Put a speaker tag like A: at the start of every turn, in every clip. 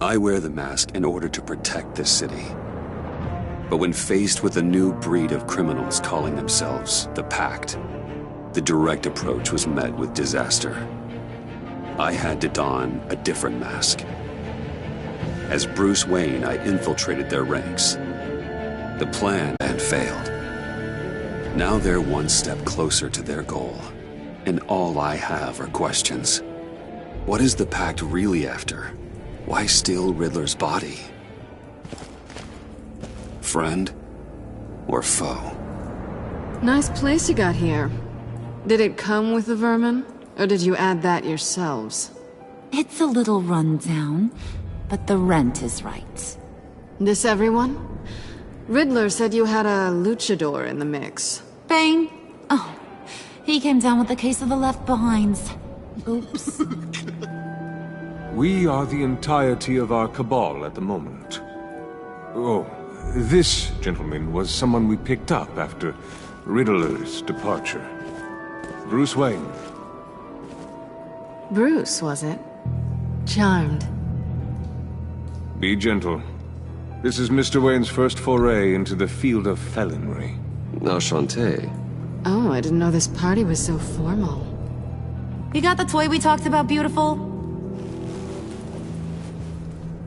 A: I wear the mask in order to protect this city. But when faced with a new breed of criminals calling themselves the Pact, the direct approach was met with disaster. I had to don a different mask. As Bruce Wayne, I infiltrated their ranks. The plan had failed. Now they're one step closer to their goal, and all I have are questions. What is the Pact really after? Why steal Riddler's body? Friend or foe?
B: Nice place you got here. Did it come with the vermin, or did you add that yourselves?
C: It's a little run down, but the rent is right.
B: This everyone? Riddler said you had a luchador in the mix.
C: Bane? Oh, he came down with a case of the left behinds. Oops.
D: We are the entirety of our cabal at the moment. Oh, this gentleman was someone we picked up after Riddler's departure. Bruce Wayne.
B: Bruce, was it? Charmed.
D: Be gentle. This is Mr. Wayne's first foray into the field of felonry.
A: Enchanté.
B: Oh, I didn't know this party was so formal.
C: You got the toy we talked about, beautiful?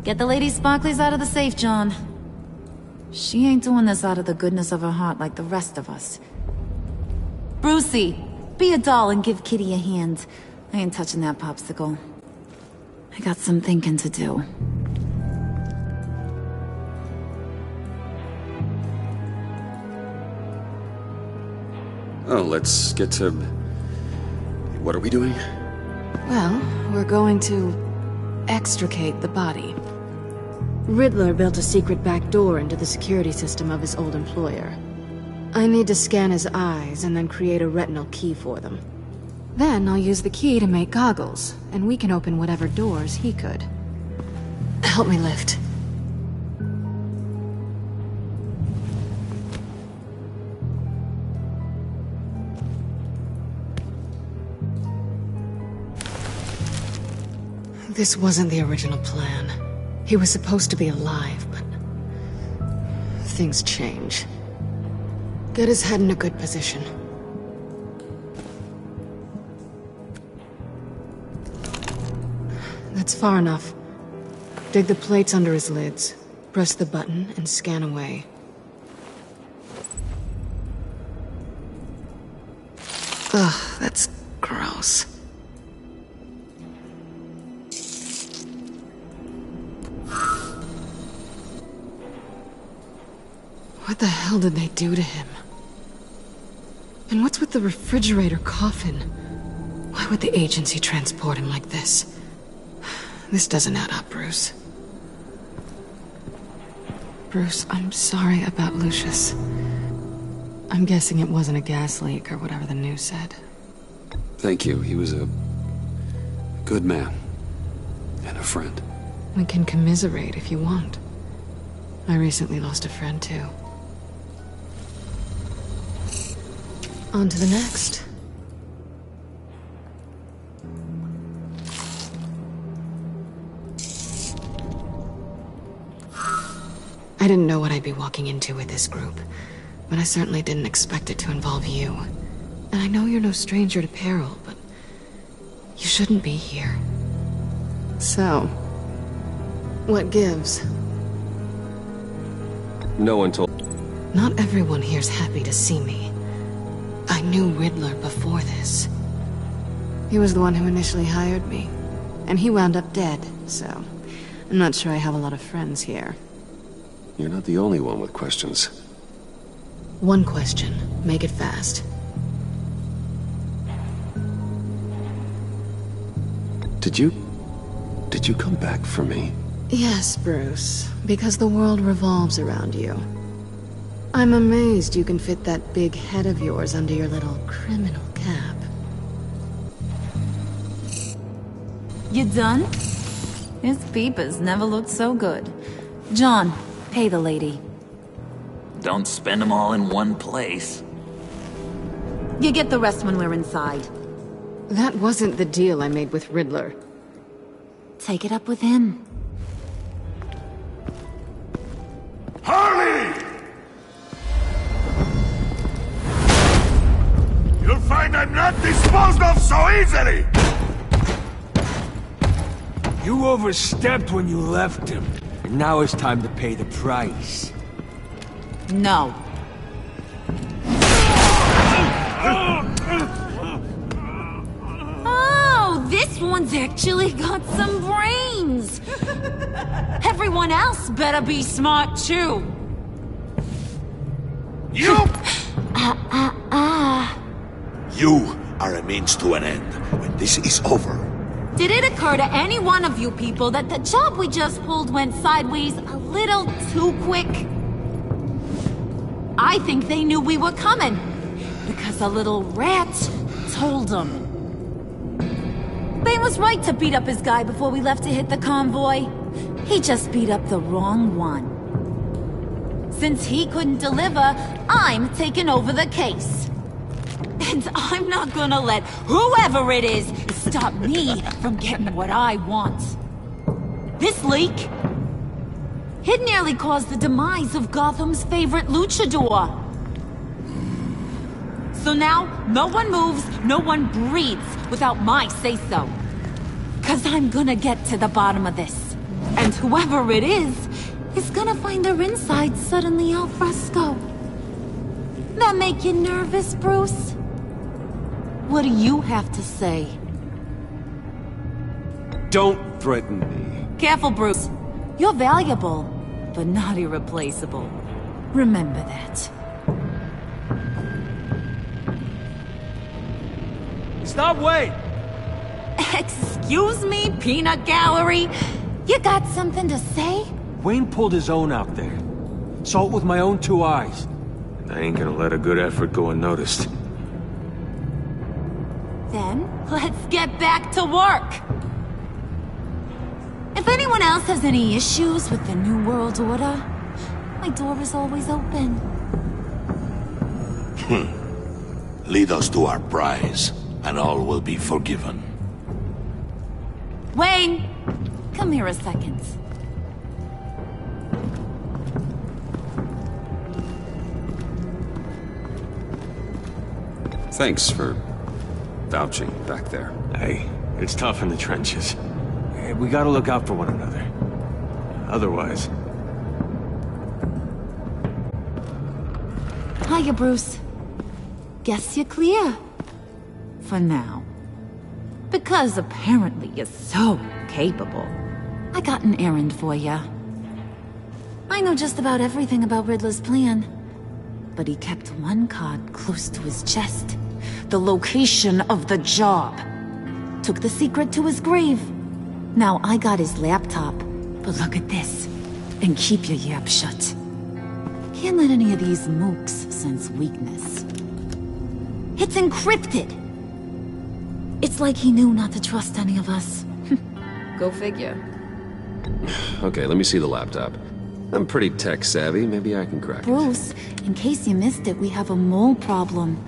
C: Get the lady sparklies out of the safe, John. She ain't doing this out of the goodness of her heart like the rest of us. Brucey, be a doll and give Kitty a hand. I ain't touching that popsicle. I got some thinking to do.
A: Oh, let's get to... What are we doing?
B: Well, we're going to extricate the body. Riddler built a secret back door into the security system of his old employer. I need to scan his eyes and then create a retinal key for them. Then I'll use the key to make goggles, and we can open whatever doors he could. Help me lift. This wasn't the original plan. He was supposed to be alive, but... things change. Get his head in a good position. That's far enough. Dig the plates under his lids, press the button, and scan away. Ugh, that's gross. What the hell did they do to him? And what's with the refrigerator coffin? Why would the agency transport him like this? This doesn't add up, Bruce. Bruce, I'm sorry about Lucius. I'm guessing it wasn't a gas leak or whatever the news said.
A: Thank you. He was a good man. And a friend.
B: We can commiserate if you want. I recently lost a friend, too. On to the next. I didn't know what I'd be walking into with this group, but I certainly didn't expect it to involve you. And I know you're no stranger to peril, but you shouldn't be here. So, what gives?
A: No one told...
B: Not everyone here's happy to see me. I knew Riddler before this. He was the one who initially hired me, and he wound up dead, so I'm not sure I have a lot of friends here.
A: You're not the only one with questions.
B: One question. Make it fast.
A: Did you come back for me?
B: Yes, Bruce, because the world revolves around you. I'm amazed you can fit that big head of yours under your little criminal cap.
C: You done? His peepers never looked so good. John, pay the lady.
E: Don't spend them all in one place.
C: You get the rest when we're inside.
B: That wasn't the deal I made with Riddler.
C: Take it up with him.
F: off so easily!
G: You overstepped when you left him. And now it's time to pay the price.
C: No. Oh, this one's actually got some brains. Everyone else better be smart too.
F: You! You are a means to an end. When this is over,
C: Did it occur to any one of you people that the job we just pulled went sideways a little too quick? I think they knew we were coming, because a little rat told them. Bane was right to beat up his guy before we left to hit the convoy. He just beat up the wrong one. Since he couldn't deliver, I'm taking over the case. And I'm not gonna let whoever it is stop me from getting what I want. This leak, it nearly caused the demise of Gotham's favorite luchador. So now, no one moves, no one breathes without my say-so. 'Cause I'm gonna get to the bottom of this. And whoever it is gonna find their inside suddenly al fresco. That make you nervous, Bruce? What do you have to say?
D: Don't threaten me.
C: Careful, Bruce. You're valuable, but not irreplaceable. Remember that.
G: Stop, wait!
C: Excuse me, peanut gallery? You got something to say?
G: Wayne pulled his own out there. Saw it with my own two eyes.
D: I ain't gonna let a good effort go unnoticed.
C: Then, let's get back to work! If anyone else has any issues with the New World Order, my door is always open.
F: lead us to our prize, and all will be forgiven.
C: Wayne! Come here a second.
A: Thanks for vouching back there.
D: Hey, it's tough in the trenches. Hey, we gotta look out for one another. Otherwise...
C: Hiya, Bruce. Guess you're clear. For now. Because apparently you're so capable. I got an errand for ya. I know just about everything about Riddler's plan. But he kept one card close to his chest. The location of the job. Took the secret to his grave. Now I got his laptop. But look at this. And keep your yap shut. Can't let any of these mooks sense weakness. It's encrypted! It's like he knew not to trust any of us. Go figure.
A: Okay, let me see the laptop. I'm pretty tech-savvy, maybe I can crack it.
C: Bruce, in case you missed it, we have a mole problem.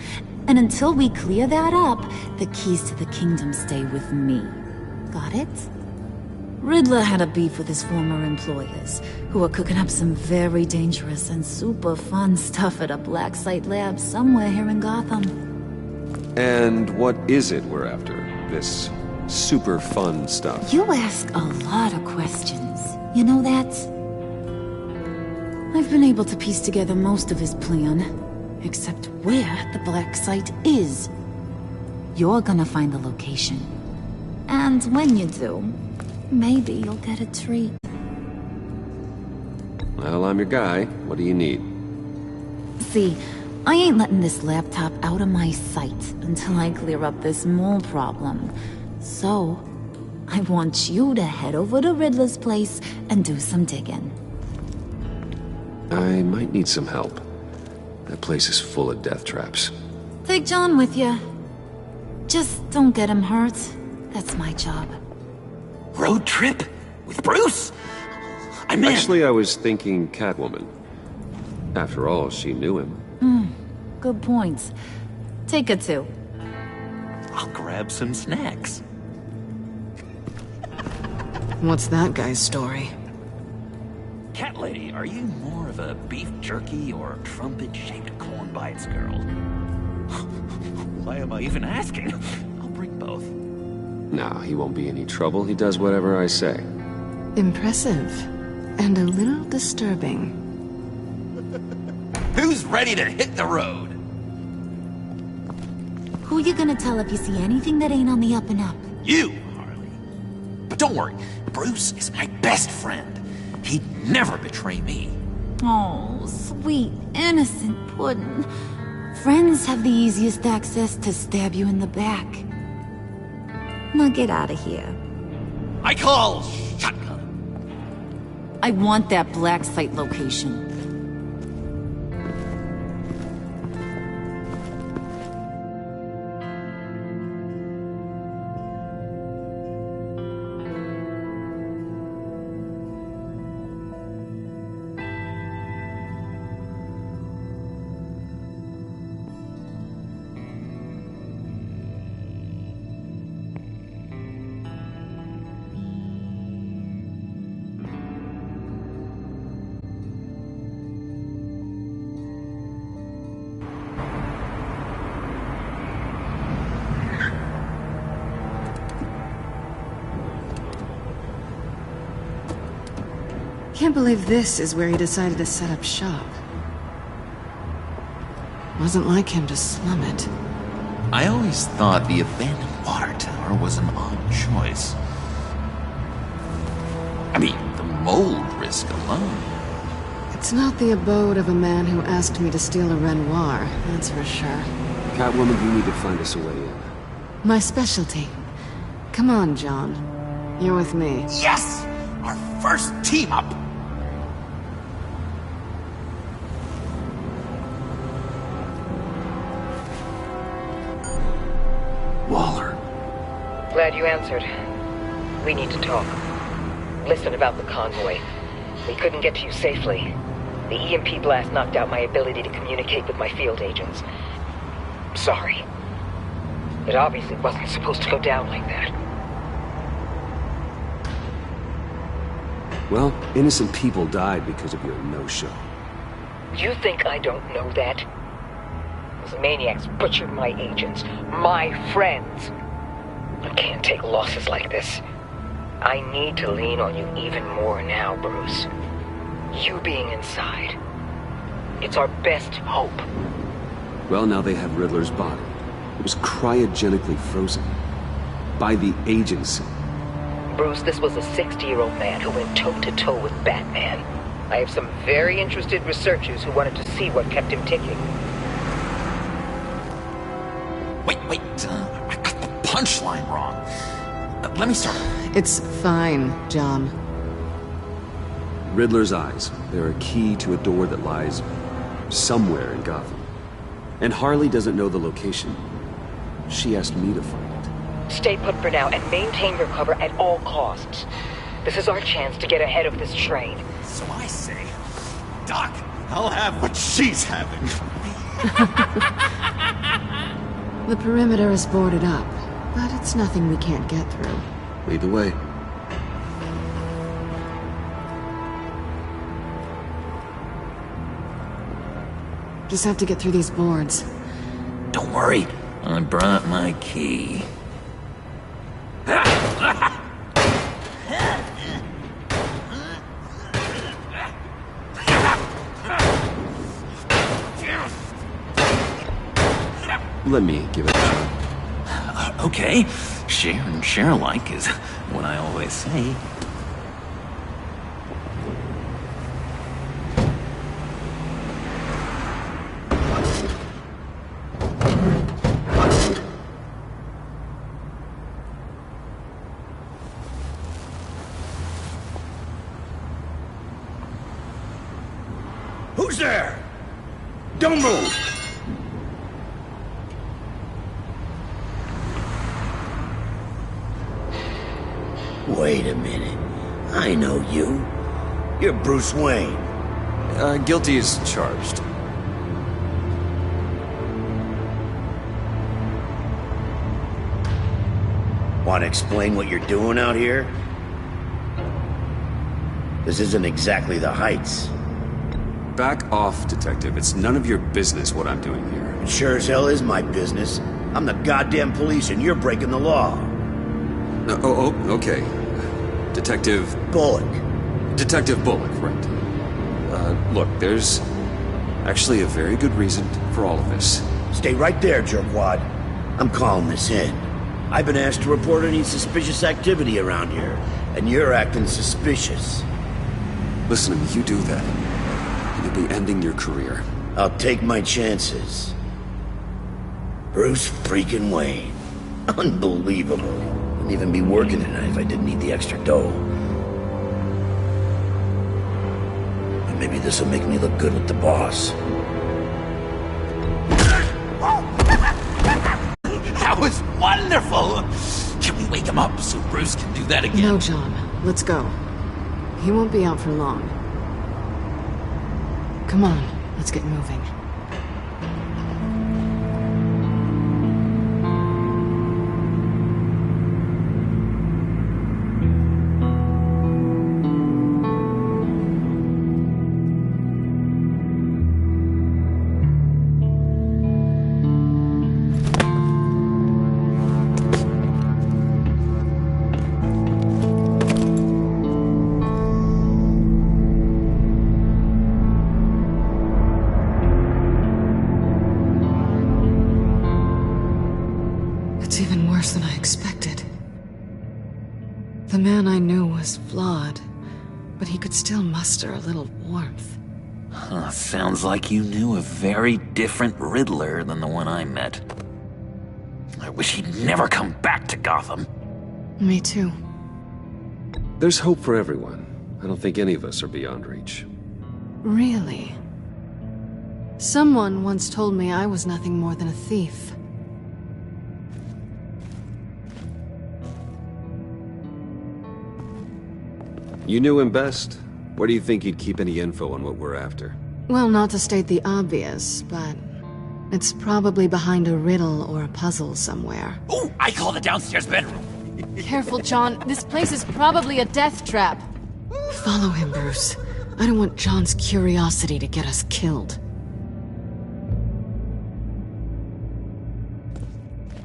C: And until we clear that up, the keys to the kingdom stay with me. Got it? Riddler had a beef with his former employers, who were cooking up some very dangerous and super fun stuff at a black site lab somewhere here in Gotham.
A: And what is it we're after? This super fun stuff?
C: You ask a lot of questions. You know that? I've been able to piece together most of his plan, except where the black site is. You're gonna find the location. And when you do, maybe you'll get a treat.
A: Well, I'm your guy. What do you need?
C: See, I ain't letting this laptop out of my sight until I clear up this mole problem. So, I want you to head over to Riddler's place and do some digging.
A: I might need some help. That place is full of death traps.
C: Take John with you. Just don't get him hurt. That's my job.
E: Road trip? With Bruce? I'm in.
A: Actually, I was thinking Catwoman. After all, she knew him.
C: Good points. Take her too.
E: I'll grab some snacks.
B: What's that guy's story?
E: Cat lady, are you more of a beef jerky or trumpet-shaped corn bites girl? Why am I even asking? I'll
A: No, he won't be any trouble. He does whatever I say.
B: Impressive. And a little disturbing.
E: Who's ready to hit the road?
C: Who you gonna tell if you see anything that ain't on the up and up?
E: You, Harley. But don't worry, Bruce is my best friend. He'd never betray me.
C: Oh, sweet, innocent puddin'. Friends have the easiest access to stab you in the back. Now get out of here.
E: I call shotgun.
C: I want that black site location.
B: Can't believe this is where he decided to set up shop. Wasn't like him to slum it.
E: I always thought the abandoned water tower was an odd choice. I mean, the mold risk alone.
B: It's not the abode of a man who asked me to steal a Renoir, that's for sure.
A: Catwoman, you need to find us a way in.
B: My specialty. Come on, John. You're with me.
E: Yes! Our first team up!
A: Waller.
H: Glad you answered. We need to talk. Listen about the convoy. We couldn't get to you safely. The EMP blast knocked out my ability to communicate with my field agents. Sorry. It obviously wasn't supposed to go down like that.
A: Well, innocent people died because of your no-show.
H: You think I don't know that? Those maniacs butchered my agents, my friends. I can't take losses like this. I need to lean on you even more now, Bruce. You being inside. It's our best hope.
A: Well, now they have Riddler's body. It was cryogenically frozen. By the agency.
H: Bruce, this was a 60-year-old man who went toe-to-toe with Batman. I have some very interested researchers who wanted to see what kept him ticking.
E: Wait, I got the punchline wrong. Let me start.
B: It's fine, John.
A: Riddler's eyes. They're a key to a door that lies somewhere in Gotham. And Harley doesn't know the location. She asked me to find it.
H: Stay put for now and maintain your cover at all costs. This is our chance to get ahead of this train.
E: So I say, Doc, I'll have what she's having.
B: The perimeter is boarded up, but it's nothing we can't get through.
A: Lead the way.
B: Just have to get through these boards.
E: Don't worry, I brought my key.
A: Let me give it a shot.
E: Okay, share and share alike is what I always say.
G: Who's there? Don't move! Wait a minute. I know you. You're Bruce Wayne.
A: Guilty as charged.
I: Want to explain what you're doing out here? This isn't exactly the Heights.
A: Back off, Detective. It's none of your business what I'm doing here.
I: It sure as hell is my business. I'm the goddamn police and you're breaking the law.
A: Okay. Detective
I: Bullock.
A: Right. Look, there's actually a very good reason for all of this.
I: Stay right there, jerkwad. I'm calling this in. I've been asked to report any suspicious activity around here, and you're acting suspicious.
A: Listen to me, you do that, and you'll be ending your career.
I: I'll take my chances. Bruce freaking Wayne. Unbelievable. Wouldn't even be working tonight if I didn't need the extra dough. And maybe this will make me look good with the boss.
E: That was wonderful! Can we wake him up so Bruce can do that again?
B: No, John. Let's go. He won't be out for long. Come on, let's get moving. It's even worse than I expected. The man I knew was flawed, but he could still muster a little warmth.
E: Sounds like you knew a very different Riddler than the one I met. I wish he'd never come back to Gotham.
B: Me too.
A: There's hope for everyone. I don't think any of us are beyond reach.
B: Really? Someone once told me I was nothing more than a thief.
A: You knew him best. Where do you think he'd keep any info on what we're after?
B: Well, not to state the obvious, but it's probably behind a riddle or a puzzle somewhere.
E: Oh, I call the downstairs bedroom.
B: Careful, John. This place is probably a death trap. Follow him, Bruce. I don't want John's curiosity to get us killed.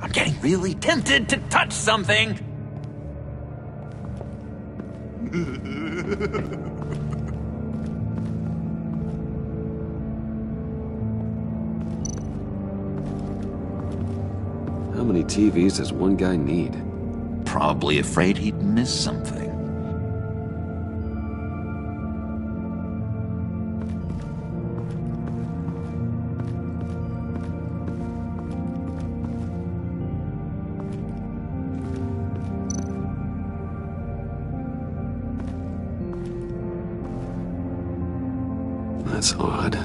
E: I'm getting really tempted to touch something.
A: How many TVs does one guy need?
E: Probably afraid he'd miss something.
A: That's odd.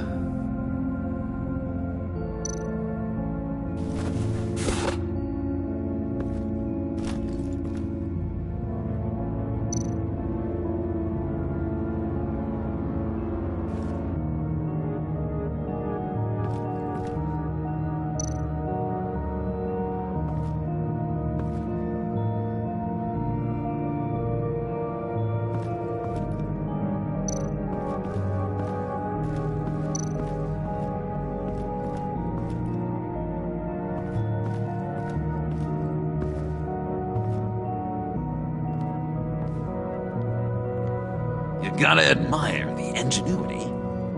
E: You gotta admire the ingenuity.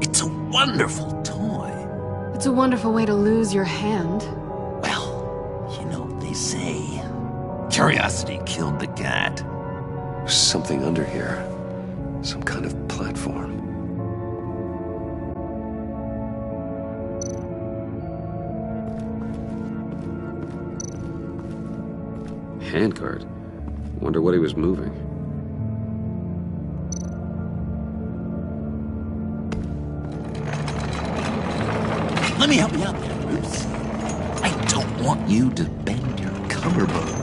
E: It's a wonderful toy.
B: It's a wonderful way to lose your hand.
E: Well, you know what they say. Curiosity killed the cat.
A: There's something under here. Some kind of platform. Handcart. Wonder what he was moving.
E: Let me help you out there, Bruce. I don't want you to bend your collarbone.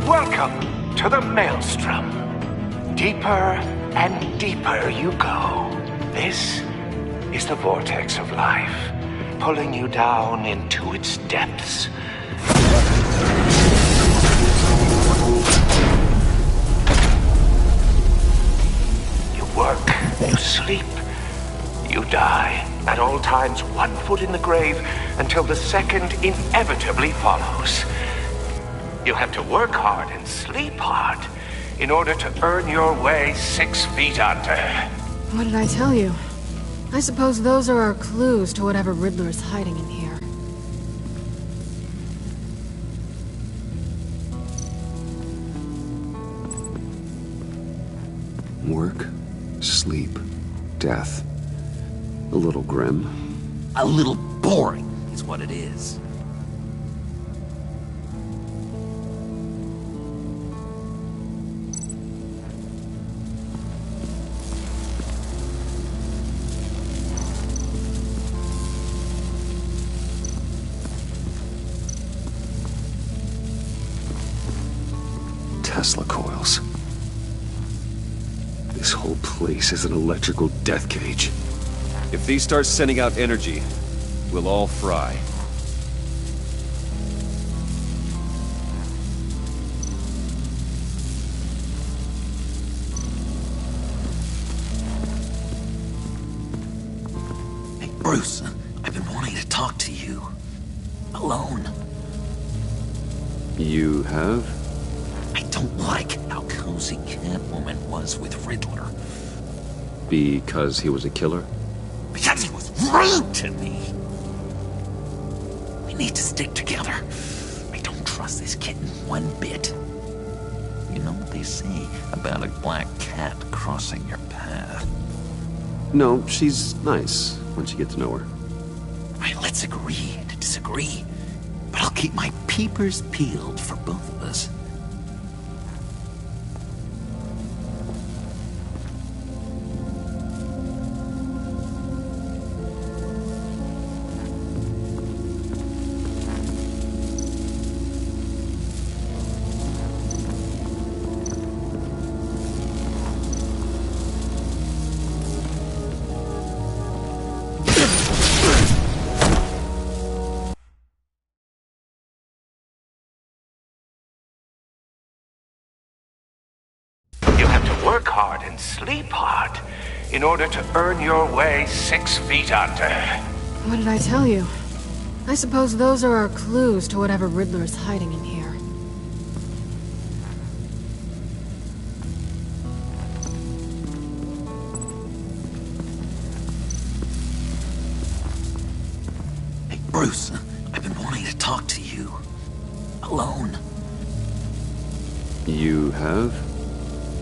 J: Welcome to the Maelstrom. Deeper and deeper you go. This is the vortex of life. pulling you down into its depths. You work, you sleep, you die. At all times, 1 foot in the grave until the second inevitably follows. You have to work hard and sleep hard in order to earn your way 6 feet under.
B: What did I tell you? I suppose those are our clues to whatever Riddler is hiding in here.
A: Work, sleep, death. A little grim.
E: A little boring is what it is.
A: Tesla coils. This whole place is an electrical death cage.
K: If these start sending out energy, we'll all fry.
E: Hey, Bruce, I've been wanting to talk to you. Alone.
A: You have?
E: I don't like how cozy Catwoman was with Riddler.
A: Because he was a killer?
E: Because he was rude to me. We need to stick together. I don't trust this kitten one bit. You know what they say about a black cat crossing your path?
A: No, she's nice once you get to know her.
E: Right, let's agree to disagree. But I'll keep my peepers peeled for both of us.
J: Work hard and sleep hard in order to earn your way 6 feet under.
B: What did I tell you? I suppose those are our clues to whatever Riddler is hiding in here.
E: Hey, Bruce, I've been wanting to talk to you. Alone.
A: You have?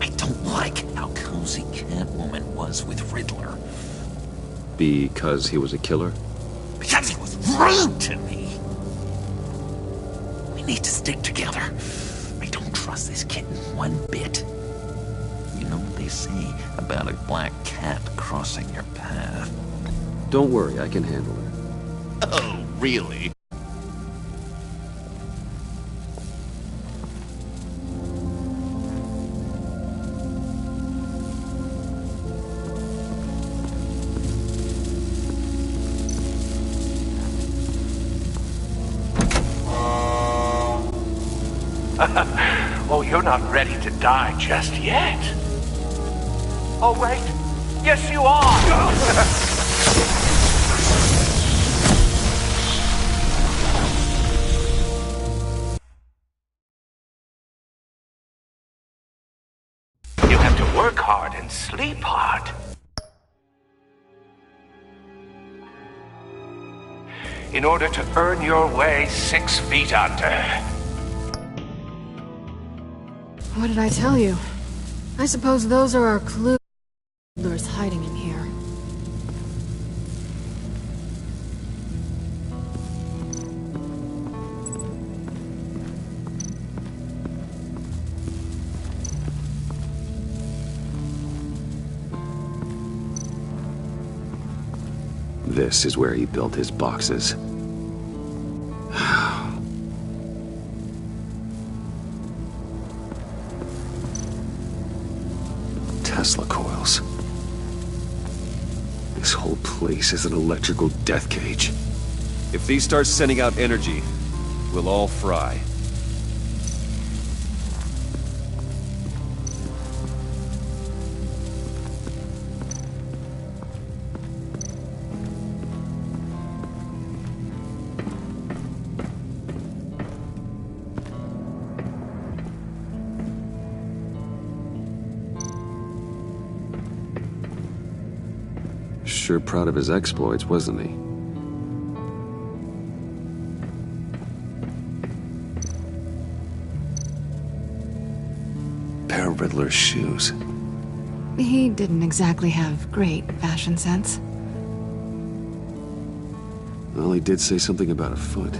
E: I don't like how cozy Catwoman was with Riddler.
A: Because he was a killer?
E: Because he was rude to me. We need to stick together. I don't trust this kitten one bit. You know what they say about a black cat crossing your path?
A: Don't worry, I can handle her.
E: Oh, really?
J: Oh, you're not ready to die just yet. Oh, wait. Yes, you are. You have to work hard and sleep hard. In order to earn your way 6 feet under.
B: What did I tell you? I suppose those are our clues. Riddler's hiding in here.
A: This is where he built his boxes. Tesla coils. This whole place is an electrical death cage.
K: If these start sending out energy, we'll all fry.
A: Sure proud of his exploits, wasn't he? Pair of Riddler's shoes.
B: He didn't exactly have great fashion sense.
A: Well, he did say something about a foot.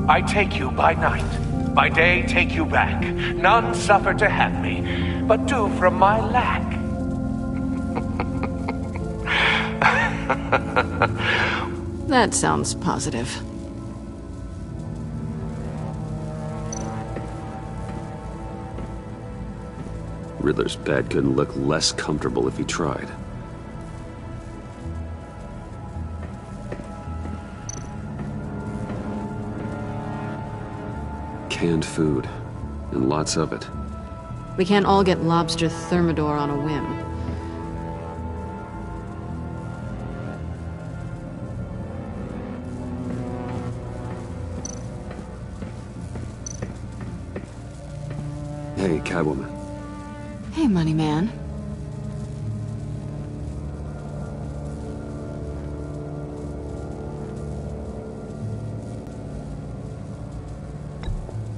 J: I take you by night, by day take you back. None suffer to have me, but do from my lack.
B: That sounds positive.
A: Riddler's bed couldn't look less comfortable if he tried. Canned food, and lots of it.
B: We can't all get lobster thermidor on a whim.
A: Hey, Catwoman.
B: Hey, money man.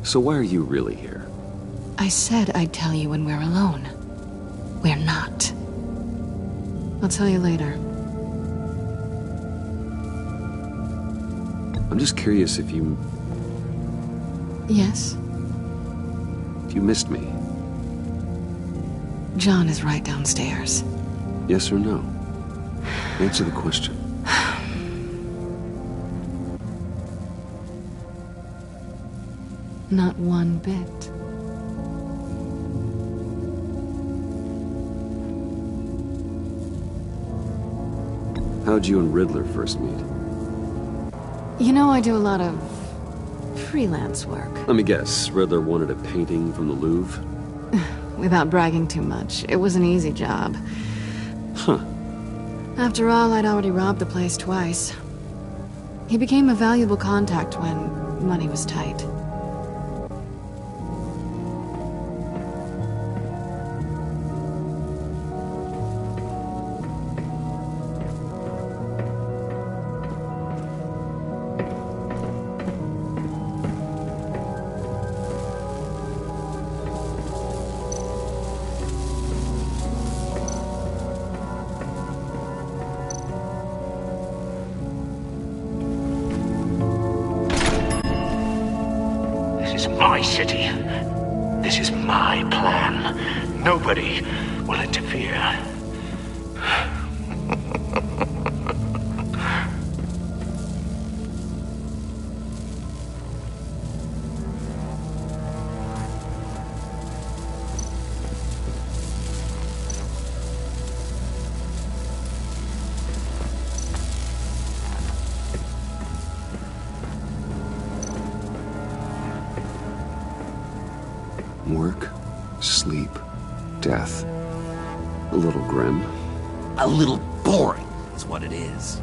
A: So why are you really here?
B: I said I'd tell you when we're alone. We're not. I'll tell you later.
A: I'm just curious if you...
B: Yes?
A: If you missed me.
B: John is right downstairs.
A: Yes or no? Answer the question.
B: Not one bit.
A: How'd you and Riddler first meet?
B: You know, I do a lot of freelance work.
A: Let me guess, Riddler wanted a painting from the Louvre?
B: Without bragging too much, it was an easy job.
A: Huh.
B: After all, I'd already robbed the place twice. He became a valuable contact when money was tight.
J: My city. This is my plan. Nobody will interfere.
A: Work, sleep, death. A little grim.
E: A little boring is what it is.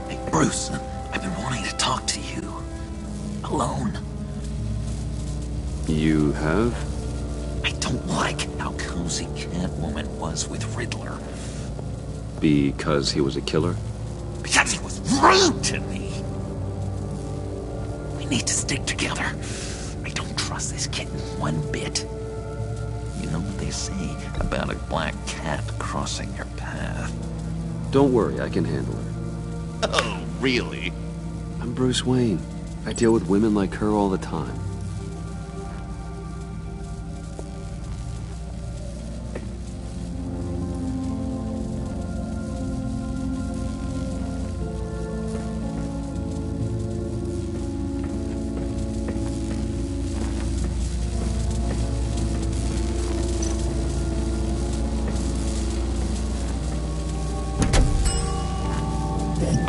E: Hey, Bruce. I've been wanting to talk to you. Alone.
A: You have?
E: I don't don't like how cozy Catwoman was with Riddler.
A: Because he was a killer?
E: Because he was rude to me. We need to stick together. I don't trust this kitten one bit. You know what they say about a black cat crossing your path?
A: Don't worry, I can handle it.
E: Oh, really?
A: I'm Bruce Wayne. I deal with women like her all the time.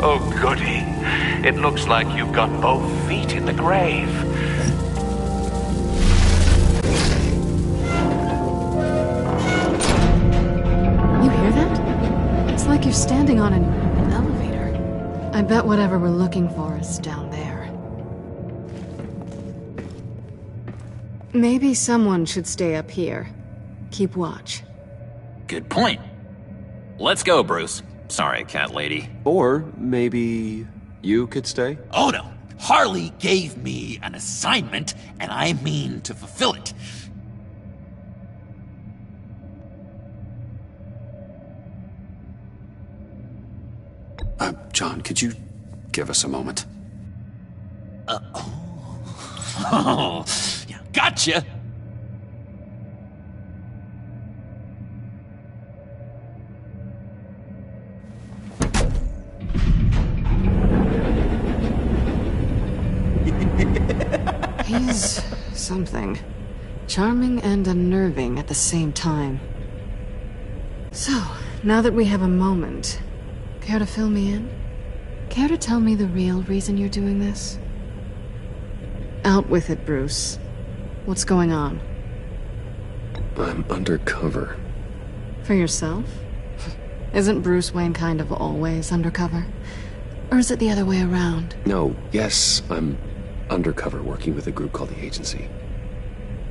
J: Oh, goody. It looks like you've got both feet in the grave.
B: You hear that? It's like you're standing on an elevator. I bet whatever we're looking for is down there. Maybe someone should stay up here. Keep watch.
L: Good point. Let's go, Bruce. Sorry, cat lady.
A: Or maybe you could stay?
E: Oh no. Harley gave me an assignment, and I mean to fulfill it.
A: John, could you give us a moment?
E: Oh, yeah, gotcha.
B: He's something. Charming and unnerving at the same time. So, now that we have a moment, care to fill me in? Care to tell me the real reason you're doing this? Out with it, Bruce. What's going on?
A: I'm undercover.
B: For yourself? Isn't Bruce Wayne kind of always undercover? Or is it the other way around?
A: No, yes, I'm undercover working with a group called the Agency.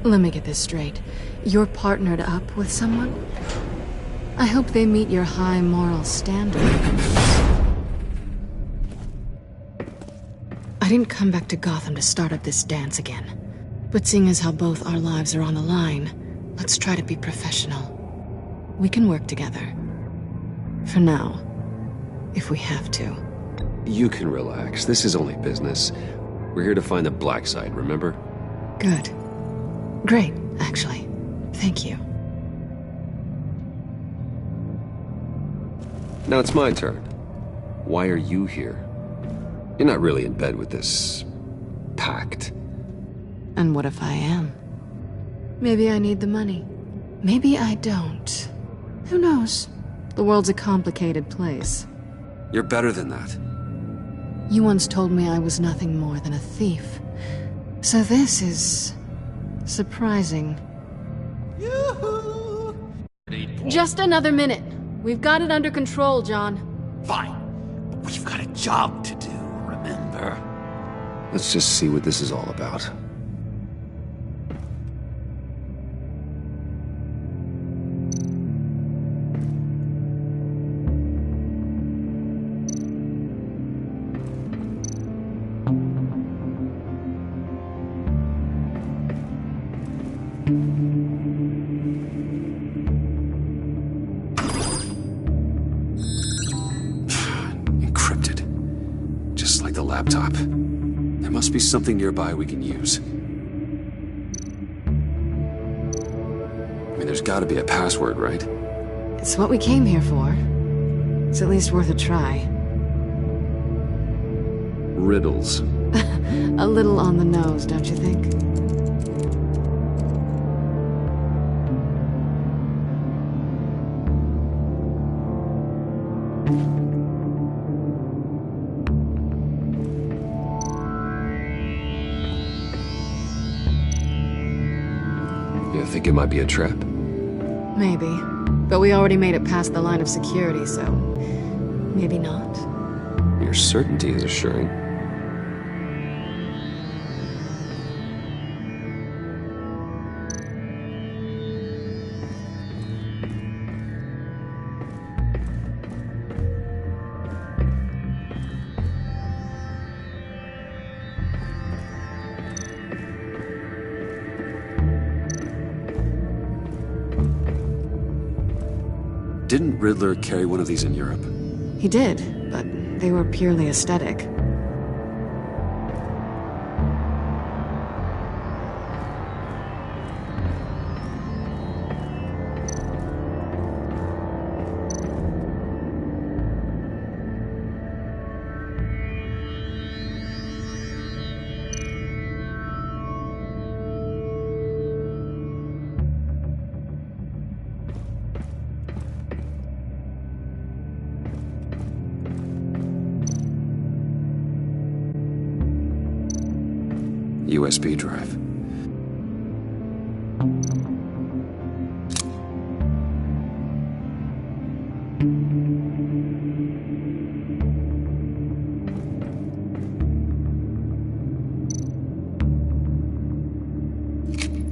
B: Let me get this straight. You're partnered up with someone? I hope they meet your high moral standard. I didn't come back to Gotham to start up this dance again. But seeing as how both our lives are on the line, let's try to be professional. We can work together. For now. If we have to.
A: You can relax. This is only business. We're here to find the black side, remember?
B: Good. Great, actually. Thank you.
A: Now it's my turn. Why are you here? You're not really in bed with this pact.
B: And what if I am? Maybe I need the money. Maybe I don't. Who knows? The world's a complicated place.
A: You're better than that.
B: You once told me I was nothing more than a thief. So this is surprising.
E: Yoo-hoo!
B: Just another minute. We've got it under control, John.
E: Fine. But we've got a job to do, remember?
A: Let's just see what this is all about. Encrypted. Just like the laptop. There must be something nearby we can use. I mean, there's gotta be a password, right?
B: It's what we came here for. It's at least worth a try.
A: Riddles.
B: A little on the nose, don't you think?
A: You think it might be a trap?
B: Maybe. But we already made it past the line of security, so maybe not.
A: Your certainty is assuring. Didn't Riddler carry one of these in Europe?
B: He did, but they were purely aesthetic.
A: USB drive.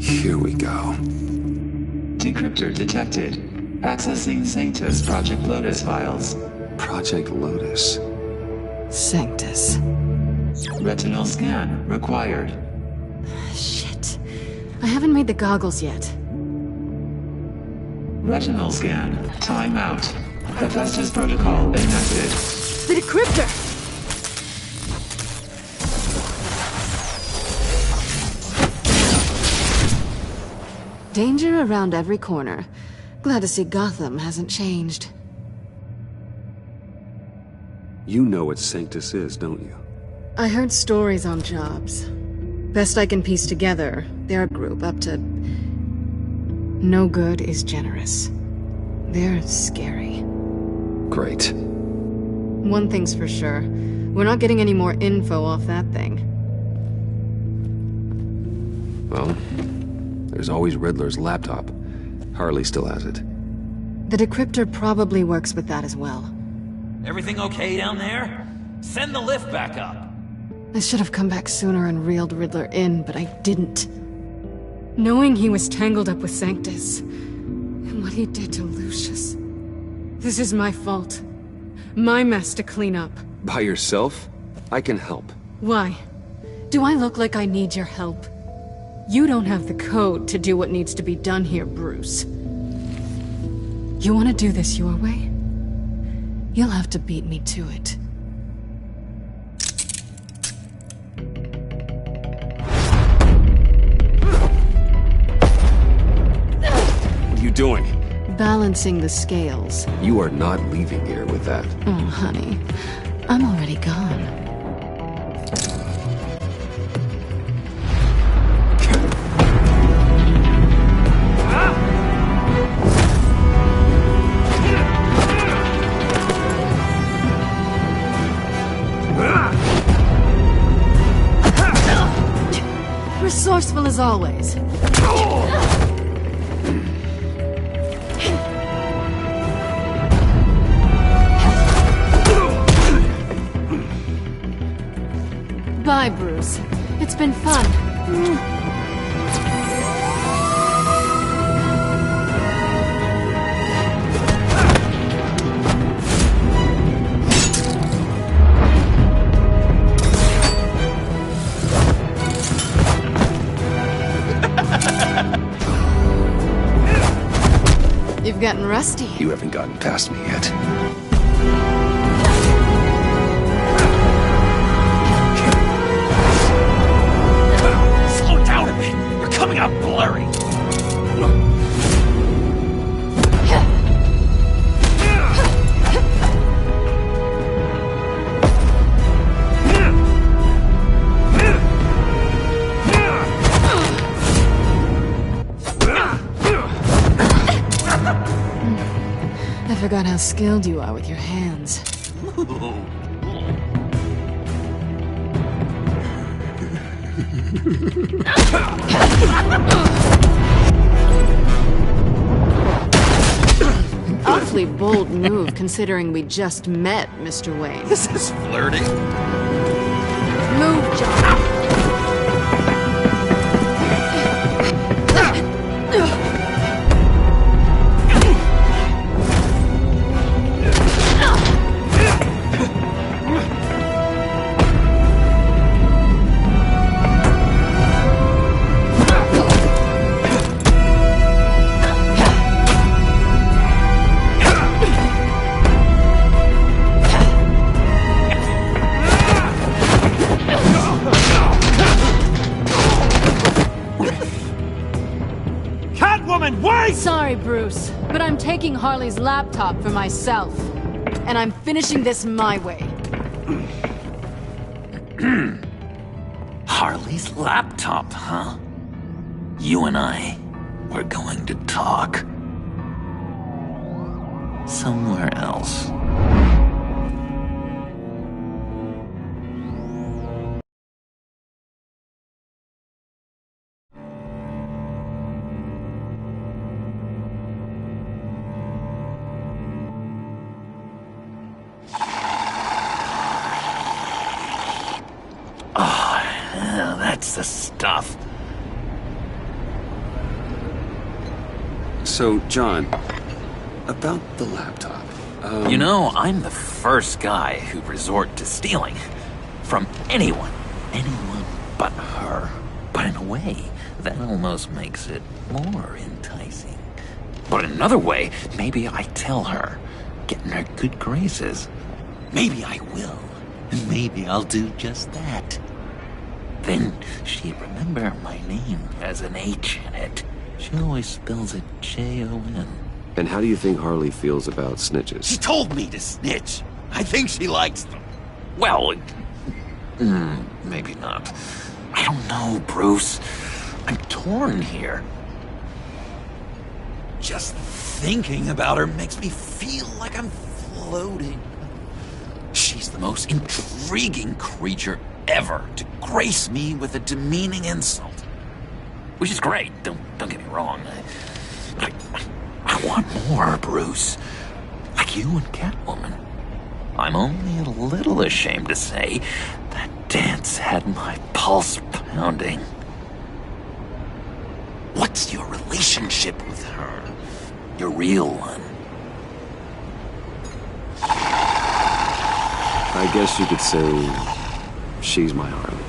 A: Here we go.
M: Decryptor detected. Accessing Sanctus Project Lotus files.
A: Project Lotus.
B: Sanctus.
M: Retinal scan required.
B: Shit. I haven't made the goggles yet.
M: Retinal scan. Timeout. Hephaestus protocol enacted.
B: The decryptor! Danger around every corner. Glad to see Gotham hasn't changed.
A: You know what Sanctus is, don't you?
B: I heard stories on jobs. Best I can piece together, they're a group up to... No good is generous. They're scary.
A: Great.
B: One thing's for sure. We're not getting any more info off that thing.
A: Well, there's always Riddler's laptop. Harley still has it.
B: The decryptor probably works with that as well.
L: Everything okay down there? Send the lift back up.
B: I should have come back sooner and reeled Riddler in, but I didn't. Knowing he was tangled up with Sanctus, and what he did to Lucius. This is my fault. My mess to clean up.
A: By yourself? I can help.
B: Why? Do I look like I need your help? You don't have the code to do what needs to be done here, Bruce. You want to do this your way? You'll have to beat me to it.
A: What are you doing?
B: Balancing the scales.
A: You are not leaving here with that.
B: Oh, honey. I'm already gone. Resourceful as always. Bye, Bruce. It's been fun. You've gotten rusty.
A: You haven't gotten past me yet.
L: Slow down a bit. You're coming out blurry.
B: I forgot how skilled you are with your hands. Awfully bold move, considering we just met, Mr. Wayne.
L: This is flirting.
B: Move, John. Bruce, but I'm taking Harley's laptop for myself. And I'm finishing this my way.
E: Harley's laptop, huh? You and I, we're going to talk. Somewhere else. That's the stuff.
A: So, John, about the laptop.
E: You know, I'm the first guy who'd resort to stealing. From anyone. Anyone but her. But in a way, that almost makes it more enticing. But in another way, maybe I tell her, get in her good graces. Maybe I will. And maybe I'll do just that. Then she'd remember my name has an H in it. She always spells it J-O-N.
A: And how do you think Harley feels about snitches?
E: She told me to snitch. I think she likes them. Well, maybe not. I don't know, Bruce. I'm torn here. Just thinking about her makes me feel like I'm floating. She's the most intriguing creature ever to grace me with a demeaning insult. Which is great, don't get me wrong. I want more, Bruce. Like you and Catwoman. I'm only a little ashamed to say that dance had my pulse pounding. What's your relationship with her? Your real one?
A: I guess you could say she's my Harley.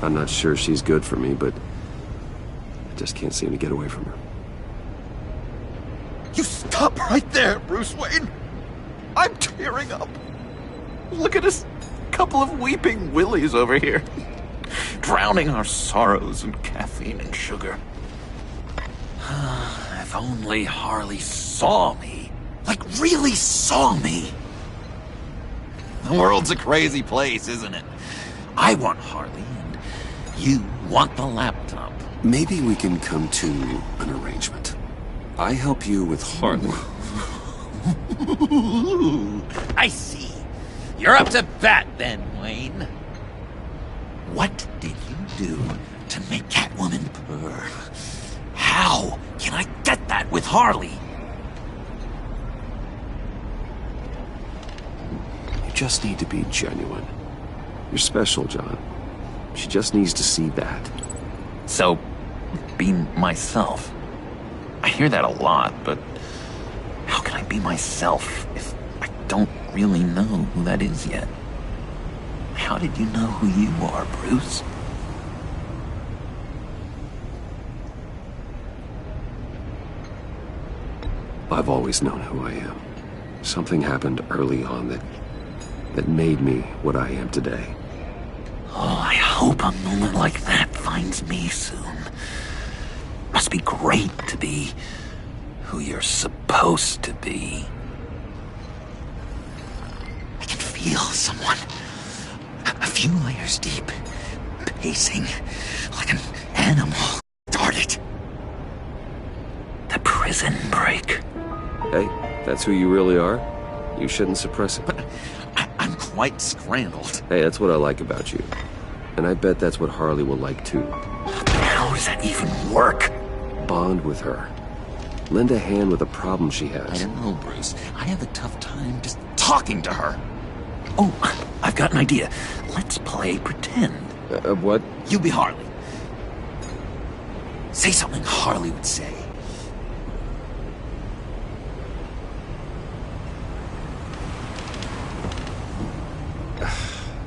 A: I'm not sure she's good for me, but I just can't seem to get away from her.
E: You stop right there, Bruce Wayne. I'm tearing up. Look at us, couple of weeping willies over here. Drowning our sorrows in caffeine and sugar. If only Harley saw me. Like, really saw me. The world's a crazy place, isn't it? I want Harley, and you want the laptop.
A: Maybe we can come to an arrangement. I help you with Harley.
E: I see. You're up to bat then, Wayne. What did you do to make Catwoman purr? How can I get that with Harley?
A: You just need to be genuine. You're special, John. She just needs to see that.
E: So, be myself. I hear that a lot, but how can I be myself if I don't really know who that is yet? How did you know who you are, Bruce?
A: I've always known who I am. Something happened early on that made me what I am today.
E: Oh, I hope a moment like that finds me soon. Must be great to be who you're supposed to be. I can feel someone a few layers deep, pacing like an animal. Started. The prison break.
A: Hey, that's who you really are. You shouldn't suppress it.
E: But I'm quite scrambled.
A: Hey, that's what I like about you. And I bet that's what Harley will like too.
E: But how does that even work?
A: Bond with her. Lend a hand with a problem she has.
E: I don't know, Bruce. I have a tough time just talking to her. Oh, I've got an idea. Let's play pretend.
A: What?
E: You be Harley. Say something Harley would say.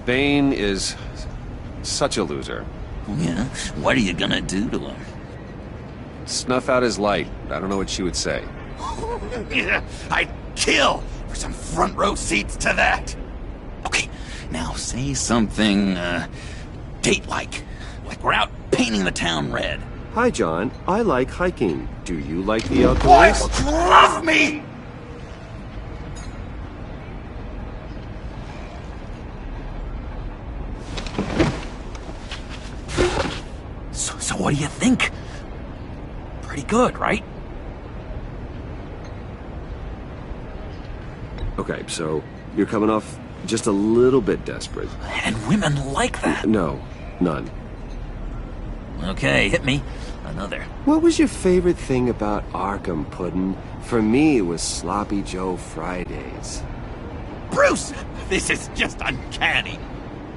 A: Bane is such a loser.
E: Yeah? What are you gonna do to him?
A: Snuff out his light. I don't know what she would say.
E: Yeah, I'd kill for some front row seats to that. Okay, now say something, date-like. Like we're out painting the town red.
K: Hi, John. I like hiking. Do you like the outdoors?
F: Boys, love me!
E: So what do you think? Pretty good, right?
K: Okay, so you're coming off just a little bit desperate.
E: And women like that.
K: No, none.
E: Okay, hit me. Another.
K: What was your favorite thing about Arkham, Puddin'? For me, it was Sloppy Joe Fridays.
E: Bruce! This is just uncanny.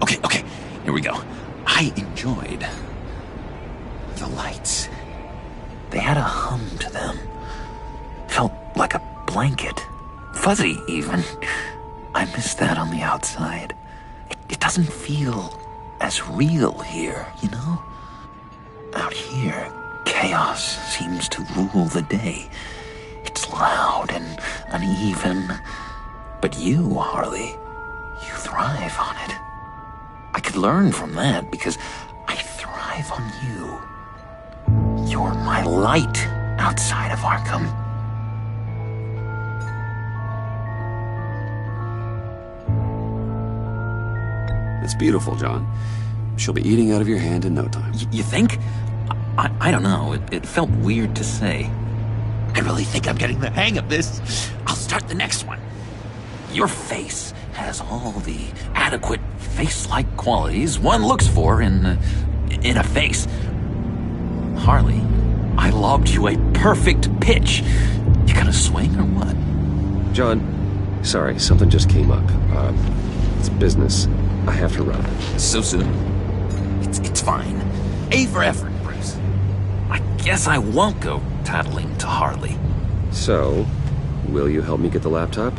E: Okay, here we go. I enjoyed the lights. They had a hum to them. Felt like a blanket. Fuzzy, even. I miss that on the outside. It doesn't feel as real here, you know? Out here, chaos seems to rule the day. It's loud and uneven. But you, Harley, you thrive on it. I could learn from that because I thrive on you. You're my light outside of Arkham.
A: It's beautiful, John. She'll be eating out of your hand in no time.
E: You think? I don't know. It felt weird to say. I really think I'm getting the hang of this. I'll start the next one. Your face has all the adequate face-like qualities one looks for in a face. Harley, I lobbed you a perfect pitch. You gonna swing or what?
K: John, sorry, something just came up. It's business. I have to run.
E: So soon? It's fine. A for effort, Bruce. I guess I won't go tattling to Harley.
K: So, will you help me get the laptop?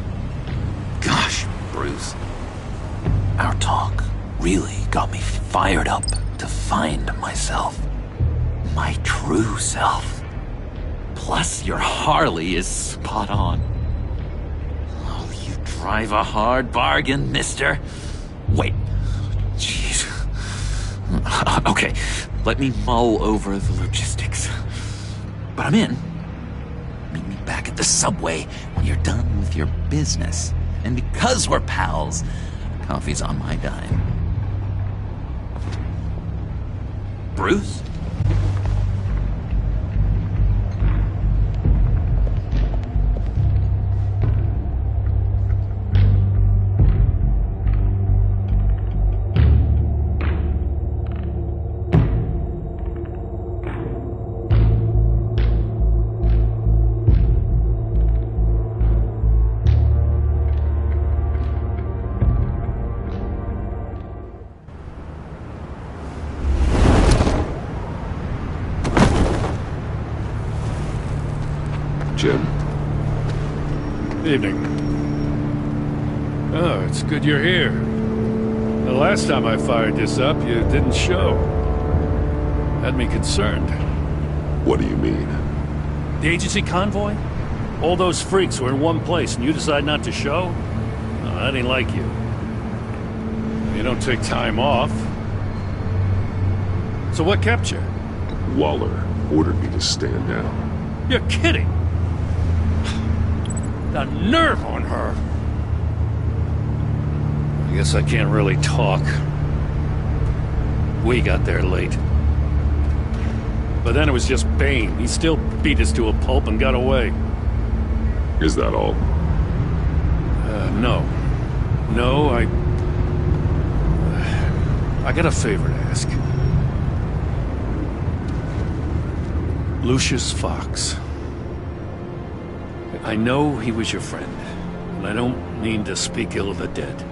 E: Gosh, Bruce. Our talk really got me fired up to find myself. My true self. Plus, your Harley is spot on. Oh, you drive a hard bargain, mister. Wait. Jeez. Okay, let me mull over the logistics. But I'm in. Meet me back at the subway when you're done with your business. And because we're pals, coffee's on my dime. Bruce?
A: Jim?
N: Evening. Oh, it's good you're here. The last time I fired this up, you didn't show. Had me concerned.
A: What do you mean?
N: The agency convoy? All those freaks were in one place and you decide not to show? No, that ain't like you. You don't take time off. So what kept you?
A: Waller ordered me to stand down.
N: You're kidding! The nerve on her! I guess I can't really talk. We got there late. But then it was just Bane. He still beat us to a pulp and got away.
A: Is that all?
N: No. No, I got a favor to ask. Lucius Fox. I know he was your friend, and I don't mean to speak ill of the dead.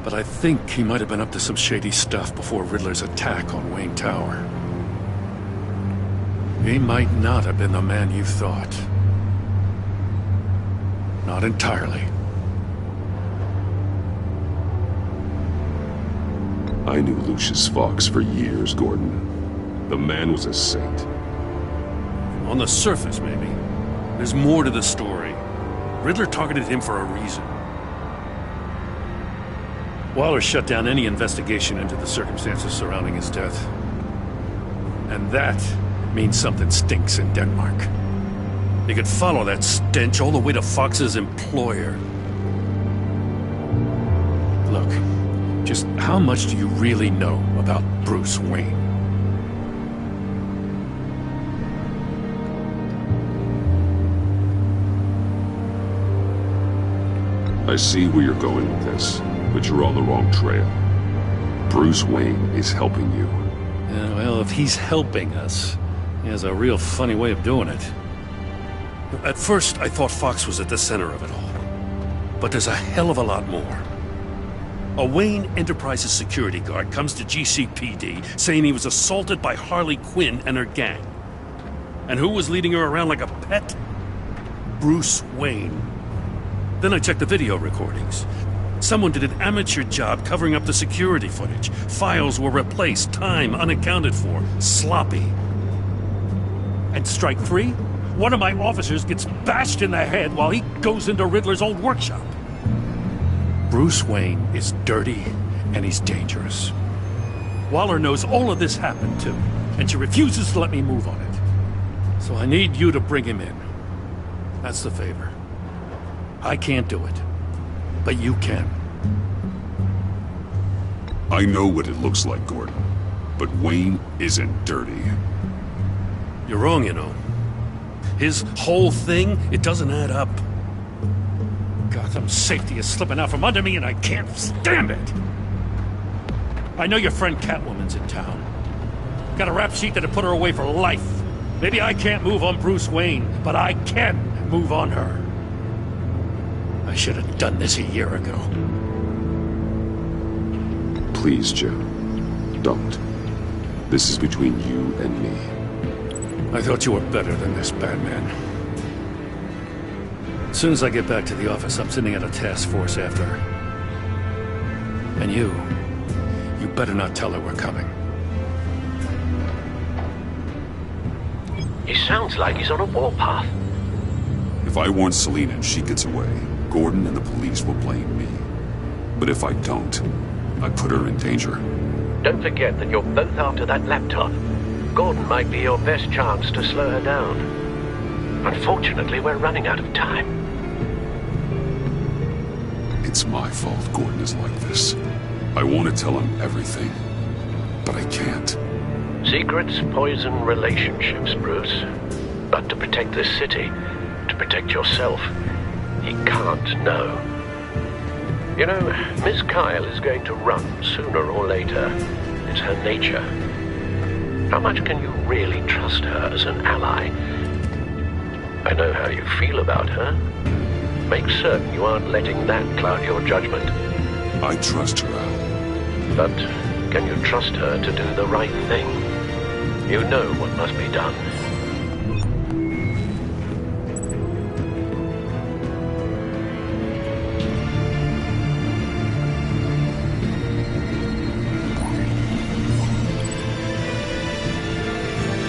N: But I think he might have been up to some shady stuff before Riddler's attack on Wayne Tower. He might not have been the man you thought. Not entirely.
A: I knew Lucius Fox for years, Gordon. The man was a saint.
N: On the surface, maybe. There's more to the story. Riddler targeted him for a reason. Waller shut down any investigation into the circumstances surrounding his death. And that means something stinks in Denmark. You could follow that stench all the way to Fox's employer. Look, just how much do you really know about Bruce Wayne?
A: I see where you're going with this, but you're on the wrong trail. Bruce Wayne is helping you.
N: Yeah, well, if he's helping us, he has a real funny way of doing it. At first, I thought Fox was at the center of it all. But there's a hell of a lot more. A Wayne Enterprises security guard comes to GCPD saying he was assaulted by Harley Quinn and her gang. And who was leading her around like a pet? Bruce Wayne. Then I checked the video recordings. Someone did an amateur job covering up the security footage. Files were replaced, time unaccounted for, sloppy. And strike three? One of my officers gets bashed in the head while he goes into Riddler's old workshop. Bruce Wayne is dirty and he's dangerous. Waller knows all of this happened too, and she refuses to let me move on it. So I need you to bring him in. That's the favor. I can't do it, but you can.
A: I know what it looks like, Gordon, but Wayne isn't dirty.
N: You're wrong, you know. His whole thing, it doesn't add up. Gotham safety is slipping out from under me and I can't stand it. I know your friend Catwoman's in town. Got a rap sheet that'll put her away for life. Maybe I can't move on Bruce Wayne, but I can move on her. I should have done this a year ago.
A: Please, Joe. Don't. This is between you and me.
N: I thought you were better than this, Batman. As soon as I get back to the office, I'm sending out a task force after her. And you better not tell her we're coming.
J: He sounds like he's on a warpath.
A: If I warn Selina and she gets away, Gordon and the police will blame me. But if I don't, I put her in danger.
J: Don't forget that you're both after that laptop. Gordon might be your best chance to slow her down. Unfortunately, we're running out of time.
A: It's my fault Gordon is like this. I want to tell him everything, but I can't.
J: Secrets poison relationships, Bruce. But to protect this city, to protect yourself, he can't know. You know, Miss Kyle is going to run sooner or later. It's her nature. How much can you really trust her as an ally? I know how you feel about her. Make certain you aren't letting that cloud your judgment.
A: I trust her, Al.
J: But can you trust her to do the right thing? You know what must be done.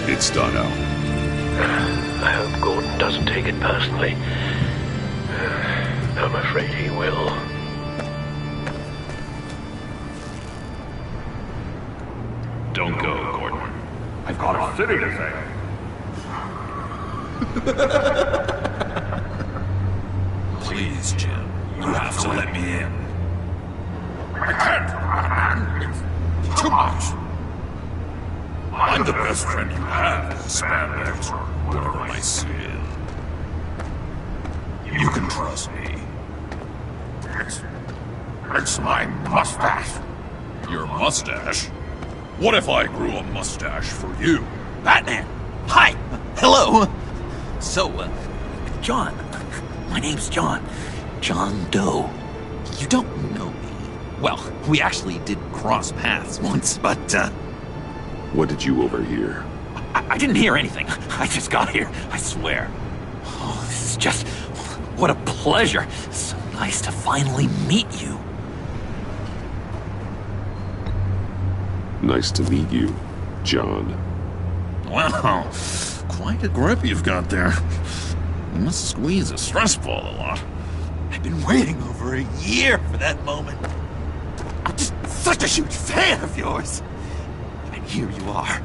A: It's done, Al.
J: I hope Gordon doesn't take it personally. I'm afraid he will.
O: Don't go, Gordon. I've got a city to save. Please, Jim. You have to let me in. I can't. It's too much. I'm the best friend you have, Spandex, or whatever my suit is. You can trust me. It's my mustache. Your mustache? What if I grew a mustache for you?
E: Batman! Hi! Hello! So, John. My name's John. John Doe. You don't know me. Well, we actually did cross paths once, but,
A: What did you overhear?
E: I didn't hear anything. I just got here, I swear. Oh, this is just... what a pleasure. So nice to finally meet you.
A: Nice to meet you, John.
O: Wow, quite a grip you've got there. You must squeeze a stress ball a lot.
E: I've been waiting over a year for that moment. I'm just such a huge fan of yours. And here you are,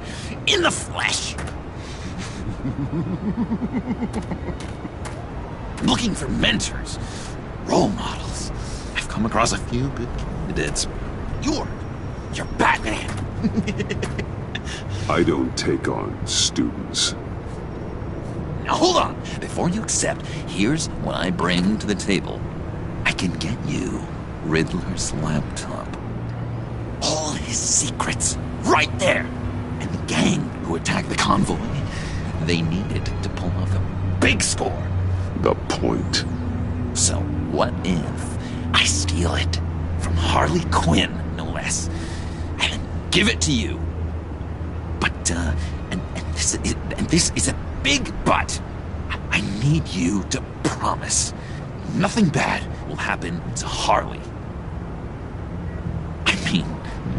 E: in the flesh. Looking for mentors, role models. I've come across a few good candidates. You're Batman.
A: I don't take on students.
E: Now hold on. Before you accept, here's what I bring to the table. I can get you Riddler's laptop. All his secrets, right there. And the gang who attacked the convoy, they needed to pull off a big score.
A: The point.
E: So what if I steal it from Harley Quinn, no less, and then give it to you? But, and this is a big but. I need you to promise nothing bad will happen to Harley. I mean,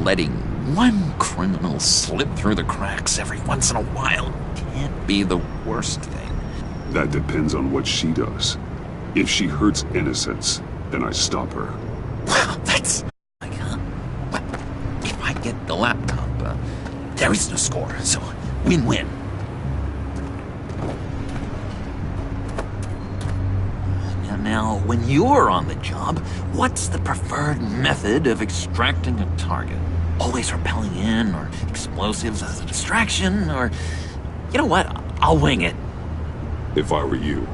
E: letting one criminal slip through the cracks every once in a while can't be the worst thing.
A: That depends on what she does. If she hurts innocents, then I stop her.
E: Well, that's... like, well, if I get the laptop, there is no score, so win-win. Now, when you're on the job, what's the preferred method of extracting a target? Always rappelling in, or explosives as a distraction, or... You know what? I'll wing it.
A: If I were you,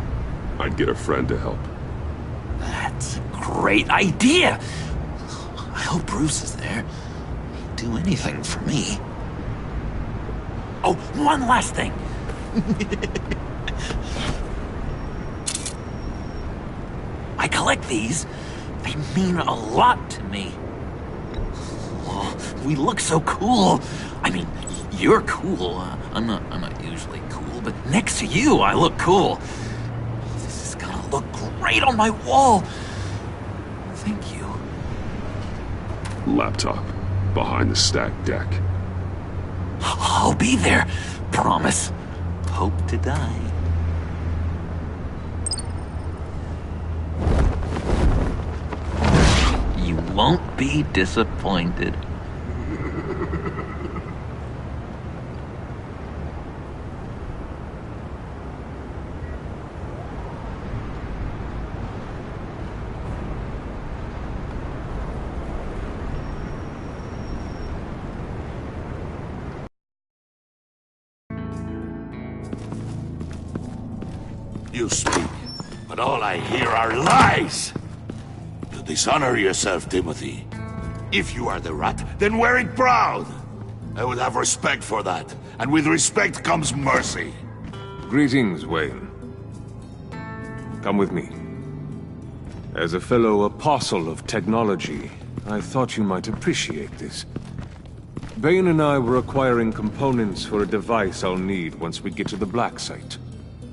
A: I'd get a friend to help.
E: That's a great idea! I hope Bruce is there. He'd do anything for me. Oh, one last thing! I collect these. They mean a lot to me. Oh, we look so cool. I mean, you're cool. I'm not usually cool, but next to you, I look cool. This is gonna look great on my wall. Thank you.
A: Laptop. Behind the stacked deck.
E: I'll be there. Promise. Hope to die. You won't be disappointed.
F: You speak, but all I hear are lies! You dishonor yourself, Timothy. If you are the rat, then wear it proud! I would have respect for that, and with respect comes mercy.
D: Greetings, Wayne. Come with me. As a fellow apostle of technology, I thought you might appreciate this. Bane and I were acquiring components for a device I'll need once we get to the Black Site.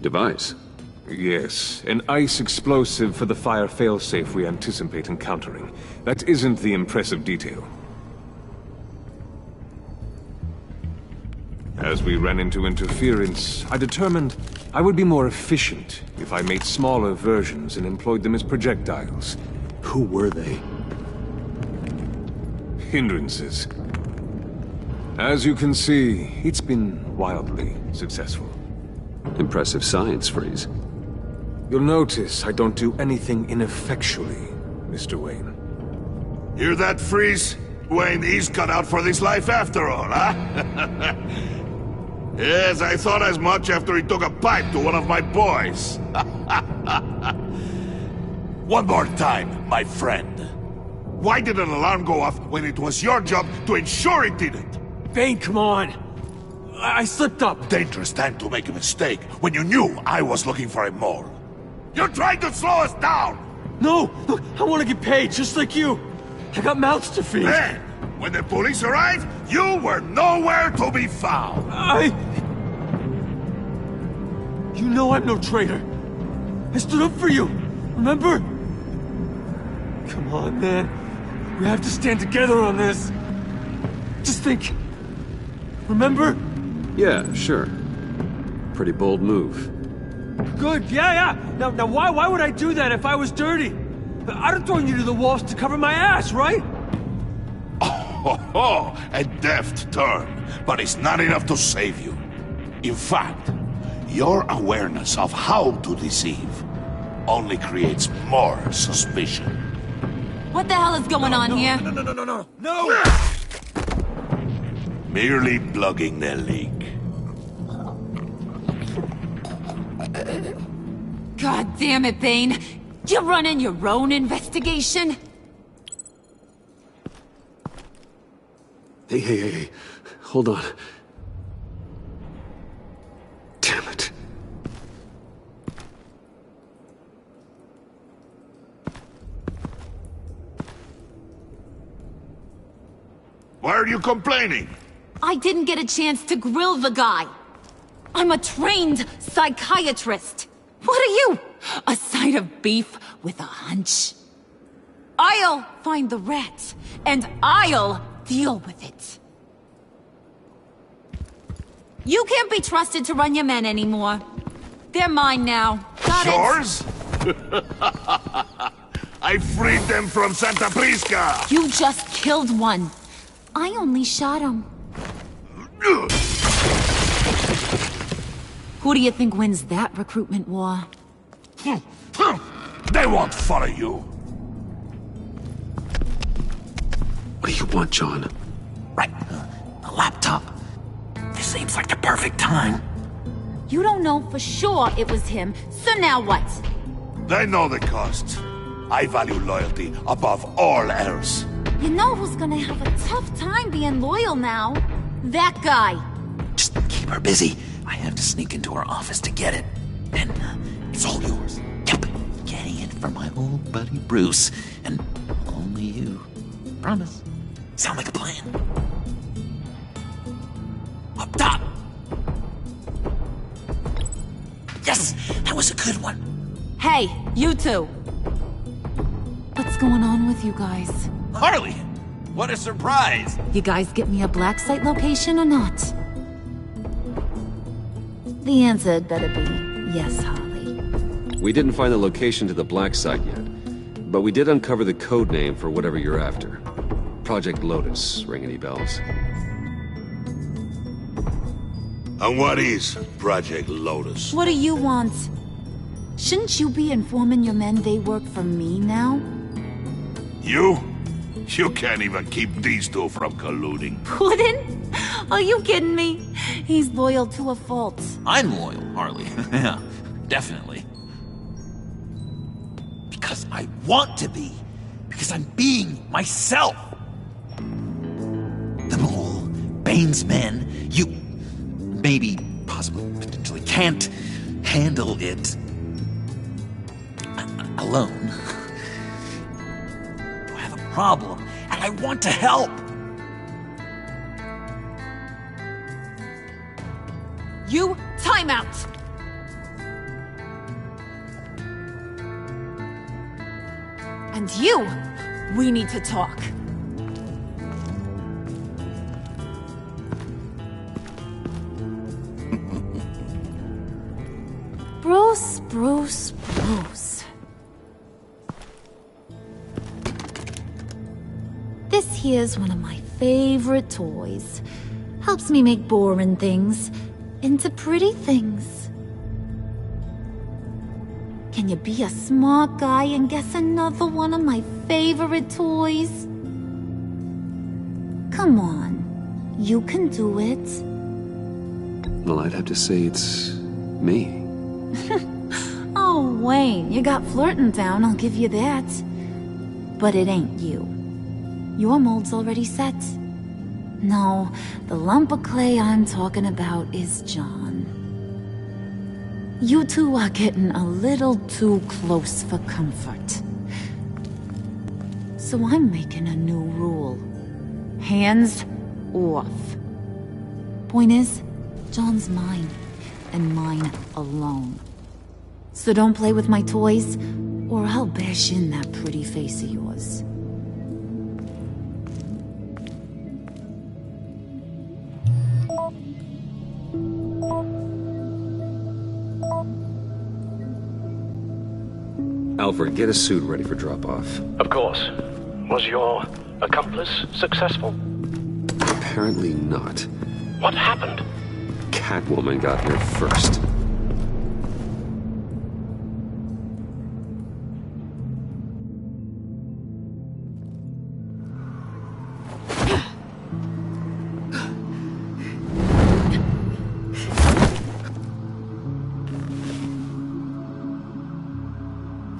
A: Device?
D: Yes, an ice explosive for the fire failsafe we anticipate encountering. That isn't the impressive detail. As we ran into interference, I determined I would be more efficient if I made smaller versions and employed them as projectiles.
A: Who were they?
D: Hindrances. As you can see, it's been wildly successful.
A: Impressive science, Freeze.
D: You'll notice I don't do anything ineffectually, Mr. Wayne.
F: Hear that, Freeze? Wayne is cut out for this life after all, huh? Yes, I thought as much after he took a pipe to one of my boys. One more time, my friend. Why did an alarm go off when it was your job to ensure it didn't?
G: Bane, come on! I slipped up!
F: Dangerous time to make a mistake when you knew I was looking for a mole. You're trying to slow us down!
G: No! Look, I want to get paid, just like you! I got mouths to feed!
F: Then, when the police arrived, you were nowhere to be found!
G: You know I'm no traitor! I stood up for you! Remember? Come on, man. We have to stand together on this! Just think... Remember?
A: Yeah, sure. Pretty bold move.
G: Good, yeah. Now why would I do that if I was dirty? I'd have thrown you to the wolves to cover my ass, right?
F: Ho ho! A deft turn, but it's not enough to save you. In fact, your awareness of how to deceive only creates more suspicion.
C: What the hell is going on here?
F: No! Merely plugging their leak.
C: God damn it, Bane. You're running your own investigation?
A: Hey. Hold on. Damn it.
F: Why are you complaining?
C: I didn't get a chance to grill the guy. I'm a trained psychiatrist. What are you? A side of beef with a hunch? I'll find the rat, and I'll deal with it. You can't be trusted to run your men anymore. They're mine now. Got it?
F: Yours? I freed them from Santa Prisca!
C: You just killed one. I only shot him. Who do you think wins that recruitment war?
F: They won't follow you.
A: What do you want, John?
E: Right. A laptop. This seems like the perfect time.
C: You don't know for sure it was him, so now what?
F: They know the cost. I value loyalty above all else.
C: You know who's gonna have a tough time being loyal now? That guy.
E: Just keep her busy. I have to sneak into her office to get it. And it's all yours. Yep. Getting it from my old buddy Bruce. And only you. Promise. Sound like a plan? Up top! Yes! That was a good one.
C: Hey, you two. What's going on with you guys?
L: Harley! What a surprise!
C: You guys get me a black site location or not? The answer had better be yes, Harley.
A: We didn't find the location to the black site yet, but we did uncover the code name for whatever you're after. Project Lotus. Ring any bells?
F: And what is Project Lotus?
C: What do you want? Shouldn't you be informing your men they work for me now?
F: You? You can't even keep these two from colluding.
C: Puddin'? Are you kidding me? He's loyal to a fault.
L: I'm loyal, Harley. Yeah, definitely.
E: Because I want to be. Because I'm being myself. The Mole, Bane's men, you maybe, possibly, potentially can't handle it alone. You have a problem, and I want to help.
C: You, time out! And you, we need to talk. Bruce. This here's one of my favorite toys. Helps me make boring things into pretty things. Can you be a smart guy and guess another one of my favorite toys? Come on, you can do it.
A: Well, I'd have to say it's me.
C: Oh, Wayne, you got flirting down, I'll give you that. But it ain't you. Your mold's already set. No, the lump of clay I'm talking about is John. You two are getting a little too close for comfort. So I'm making a new rule. Hands off. Point is, John's mine, and mine alone. So don't play with my toys, or I'll bash in that pretty face of yours.
A: Alfred, get a suit ready for drop-off.
J: Of course. Was your accomplice successful?
A: Apparently not.
J: What happened?
A: Catwoman got here first.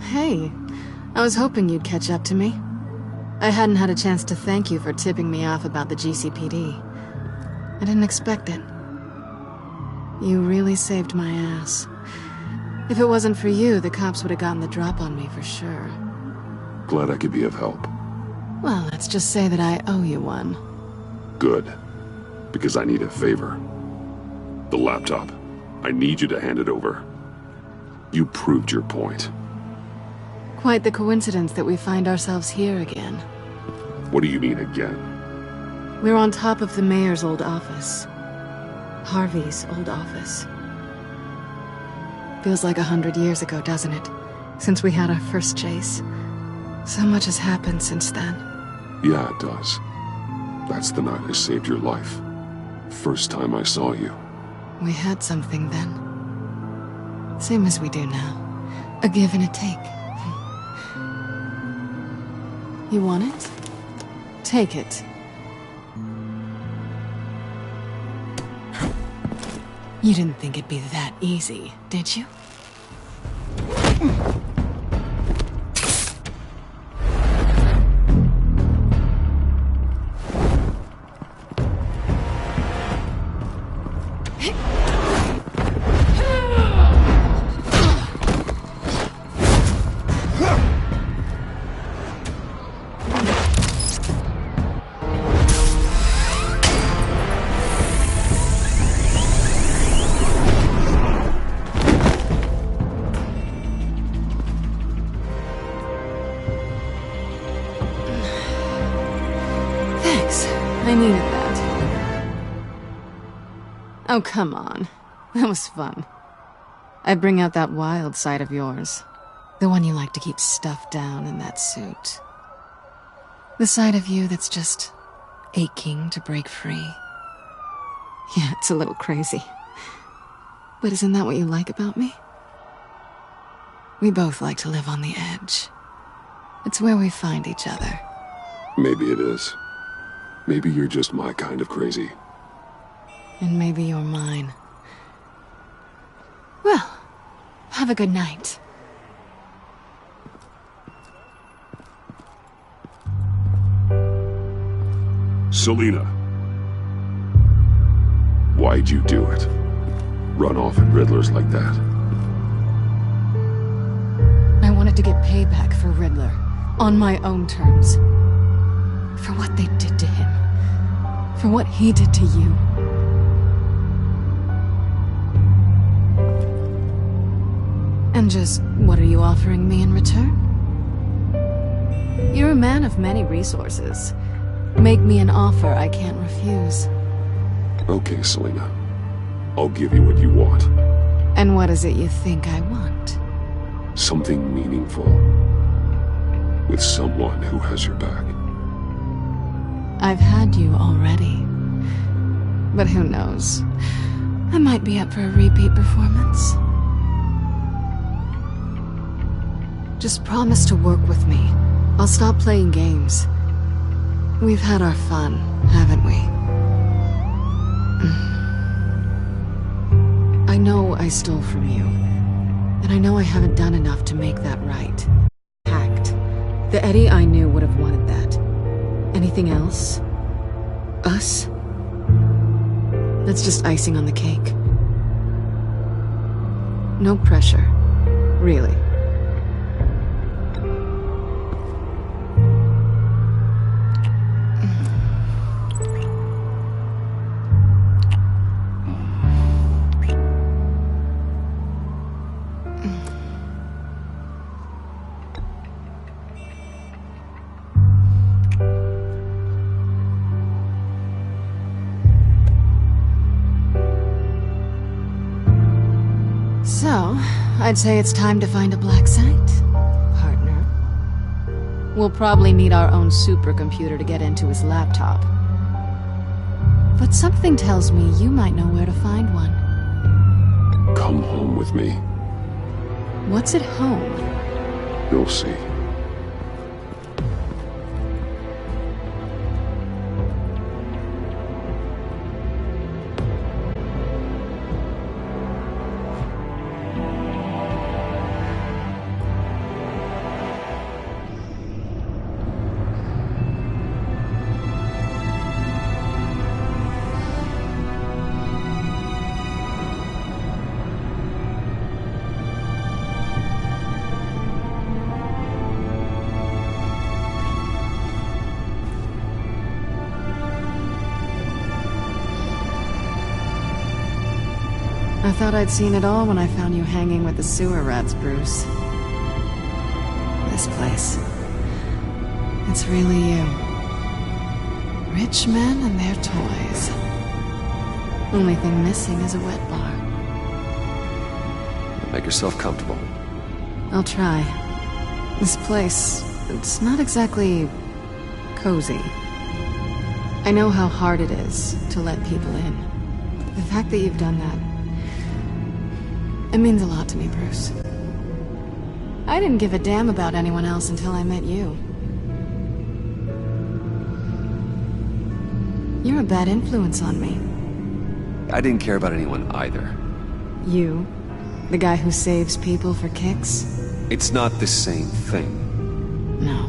B: Hey, I was hoping you'd catch up to me. I hadn't had a chance to thank you for tipping me off about the GCPD. I didn't expect it. You really saved my ass. If it wasn't for you, the cops would have gotten the drop on me for sure.
A: Glad I could be of help.
B: Well, let's just say that I owe you one.
A: Good. Because I need a favor. The laptop. I need you to hand it over. You proved your point.
B: Quite the coincidence that we find ourselves here again.
A: What do you mean again?
B: We're on top of the mayor's old office. Harvey's old office. Feels like 100 years ago, doesn't it? Since we had our first chase. So much has happened since then.
A: Yeah, it does. That's the night I saved your life. First time I saw you.
B: We had something then. Same as we do now. A give and a take. You want it? Take it. You didn't think it'd be that easy, did you? I needed that. Oh, come on. That was fun. I bring out that wild side of yours. The one you like to keep stuffed down in that suit. The side of you that's just aching to break free. Yeah, it's a little crazy. But isn't that what you like about me? We both like to live on the edge. It's where we find each other.
A: Maybe it is. Maybe you're just my kind of crazy.
B: And maybe you're mine. Well, have a good night.
A: Selina. Why'd you do it? Run off at Riddlers like that?
B: I wanted to get payback for Riddler. On my own terms. For what they did to him. For what he did to you. And just what are you offering me in return? You're a man of many resources. Make me an offer I can't refuse.
A: Okay, Selina. I'll give you what you want.
B: And what is it you think I want?
A: Something meaningful. With someone who has your back.
B: I've had you already. But who knows? I might be up for a repeat performance. Just promise to work with me. I'll stop playing games. We've had our fun, haven't we? I know I stole from you. And I know I haven't done enough to make that right. Hacked. The Eddie I knew would have wanted that. Anything else? Us? That's just icing on the cake. No pressure. Really. So, I'd say it's time to find a black site, partner. We'll probably need our own supercomputer to get into his laptop. But something tells me you might know where to find one.
A: Come home with me.
B: What's at home?
A: You'll see.
B: I thought I'd seen it all when I found you hanging with the sewer rats, Bruce. This place. It's really you. Rich men and their toys. Only thing missing is a wet bar.
A: Make yourself comfortable.
B: I'll try. This place, it's not exactly cozy. I know how hard it is to let people in. The fact that you've done that, it means a lot to me, Bruce. I didn't give a damn about anyone else until I met you. You're a bad influence on me.
A: I didn't care about anyone either.
B: You? The guy who saves people for kicks?
A: It's not the same thing.
B: No.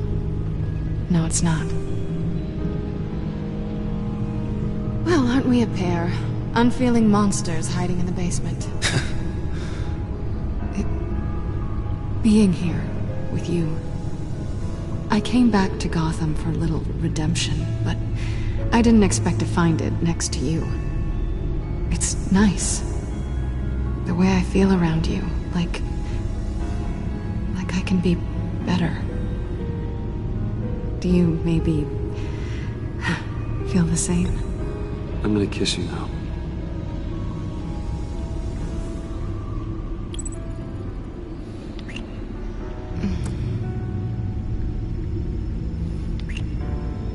B: No, it's not. Well, aren't we a pair? Unfeeling monsters hiding in the basement. Being here with you. I came back to Gotham for a little redemption, but I didn't expect to find it next to you. It's nice. The way I feel around you, like I can be better. Do you maybe feel the same?
A: I'm gonna kiss you now.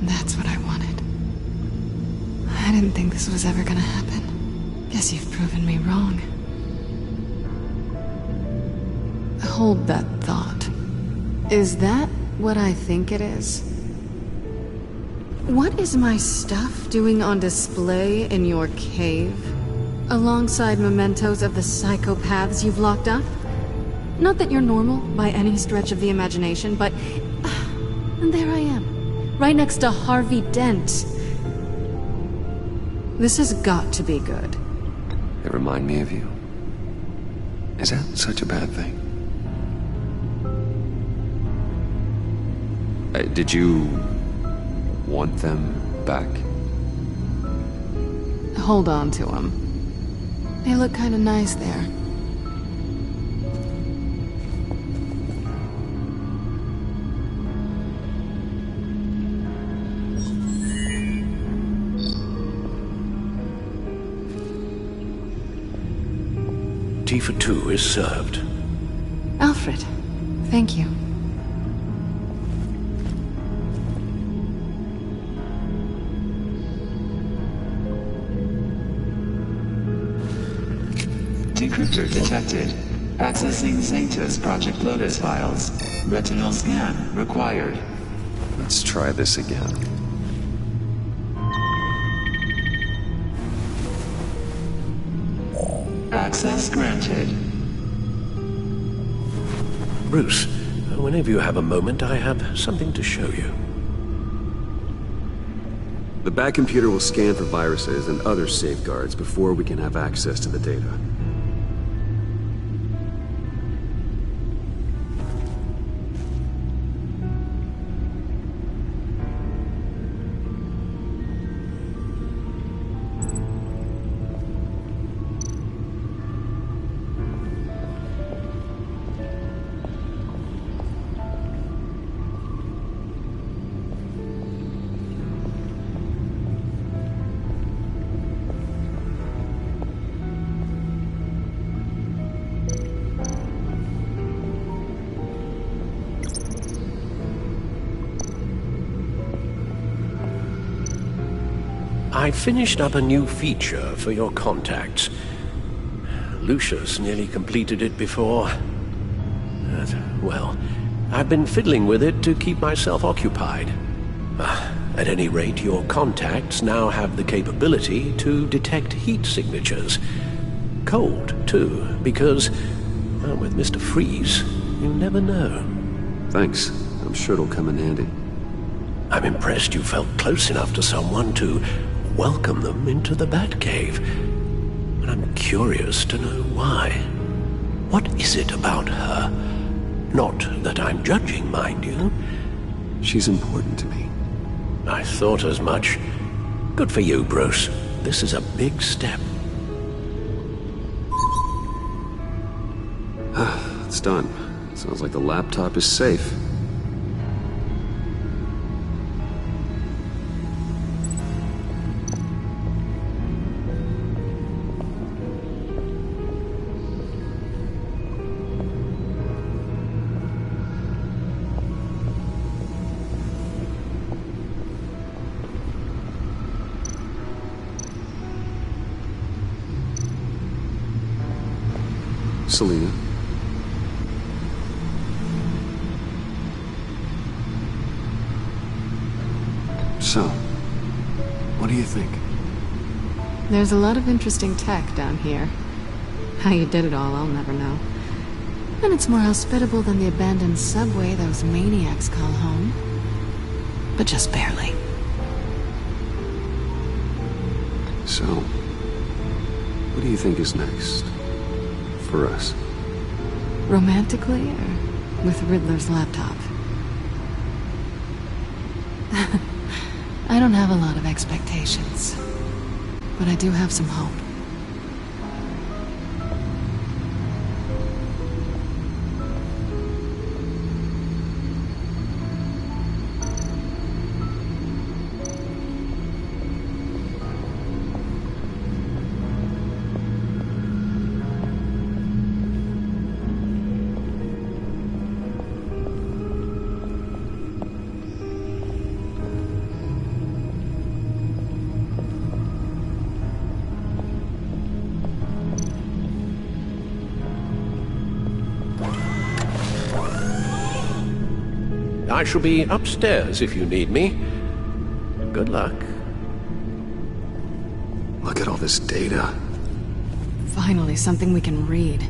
B: That's what I wanted. I didn't think this was ever gonna happen. Guess you've proven me wrong. Hold that thought. Is that what I think it is? What is my stuff doing on display in your cave? Alongside mementos of the psychopaths you've locked up? Not that you're normal by any stretch of the imagination, but... and there I am. Right next to Harvey Dent. This has got to be good.
A: They remind me of you. Is that such a bad thing? Did you want them back?
B: Hold on to them. They look kind of nice there.
P: Tea for two is served.
B: Alfred, thank you.
M: Decryptor detected. Accessing Zeta's Project Lotus files. Retinal scan required.
A: Let's try this again.
M: Access granted.
P: Bruce, whenever you have a moment, I have something to show you.
A: The back computer will scan for viruses and other safeguards before we can have access to the data.
P: I finished up a new feature for your contacts. Lucius nearly completed it before. Well, I've been fiddling with it to keep myself occupied. At any rate, your contacts now have the capability to detect heat signatures. Cold, too, because, well, with Mr. Freeze, you never know.
A: Thanks. I'm sure it'll come in handy.
P: I'm impressed you felt close enough to someone to welcome them into the Batcave. But I'm curious to know why. What is it about her? Not that I'm judging, mind you.
A: She's important to me.
P: I thought as much. Good for you, Bruce. This is a big step.
A: It's done. Sounds like the laptop is safe. Selina. So, what do you think?
B: There's a lot of interesting tech down here. How you did it all, I'll never know. And it's more hospitable than the abandoned subway those maniacs call home. But just barely.
A: So, what do you think is next? For us?
B: Romantically, or with Riddler's laptop? I don't have a lot of expectations, but I do have some hope.
P: I shall be upstairs if you need me. Good luck.
A: Look at all this data.
B: Finally, something we can read.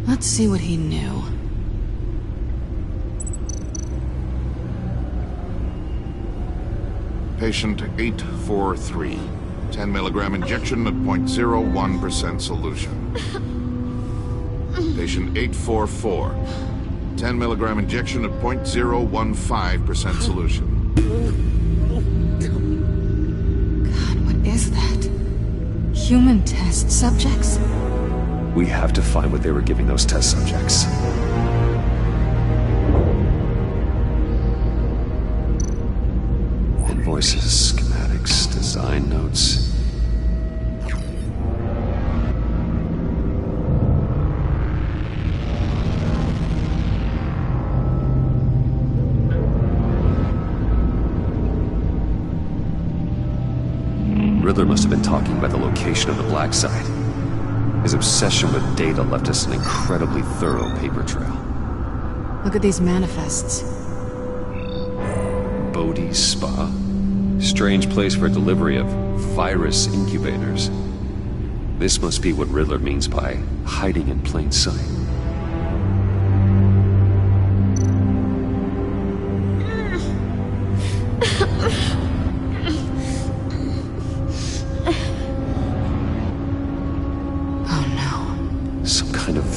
B: Let's see what he knew.
Q: Patient 843. 10 milligram injection at 0.01% solution. Patient 844. 10 milligram injection at 0.015% solution.
B: God, what is that? Human test subjects?
A: We have to find what they were giving those test subjects. Invoices, schematics, design notes. Riddler must have been talking about the location of the black site. His obsession with data left us an incredibly thorough paper trail.
B: Look at these manifests.
A: Bodhi's Spa? Strange place for delivery of virus incubators. This must be what Riddler means by hiding in plain sight.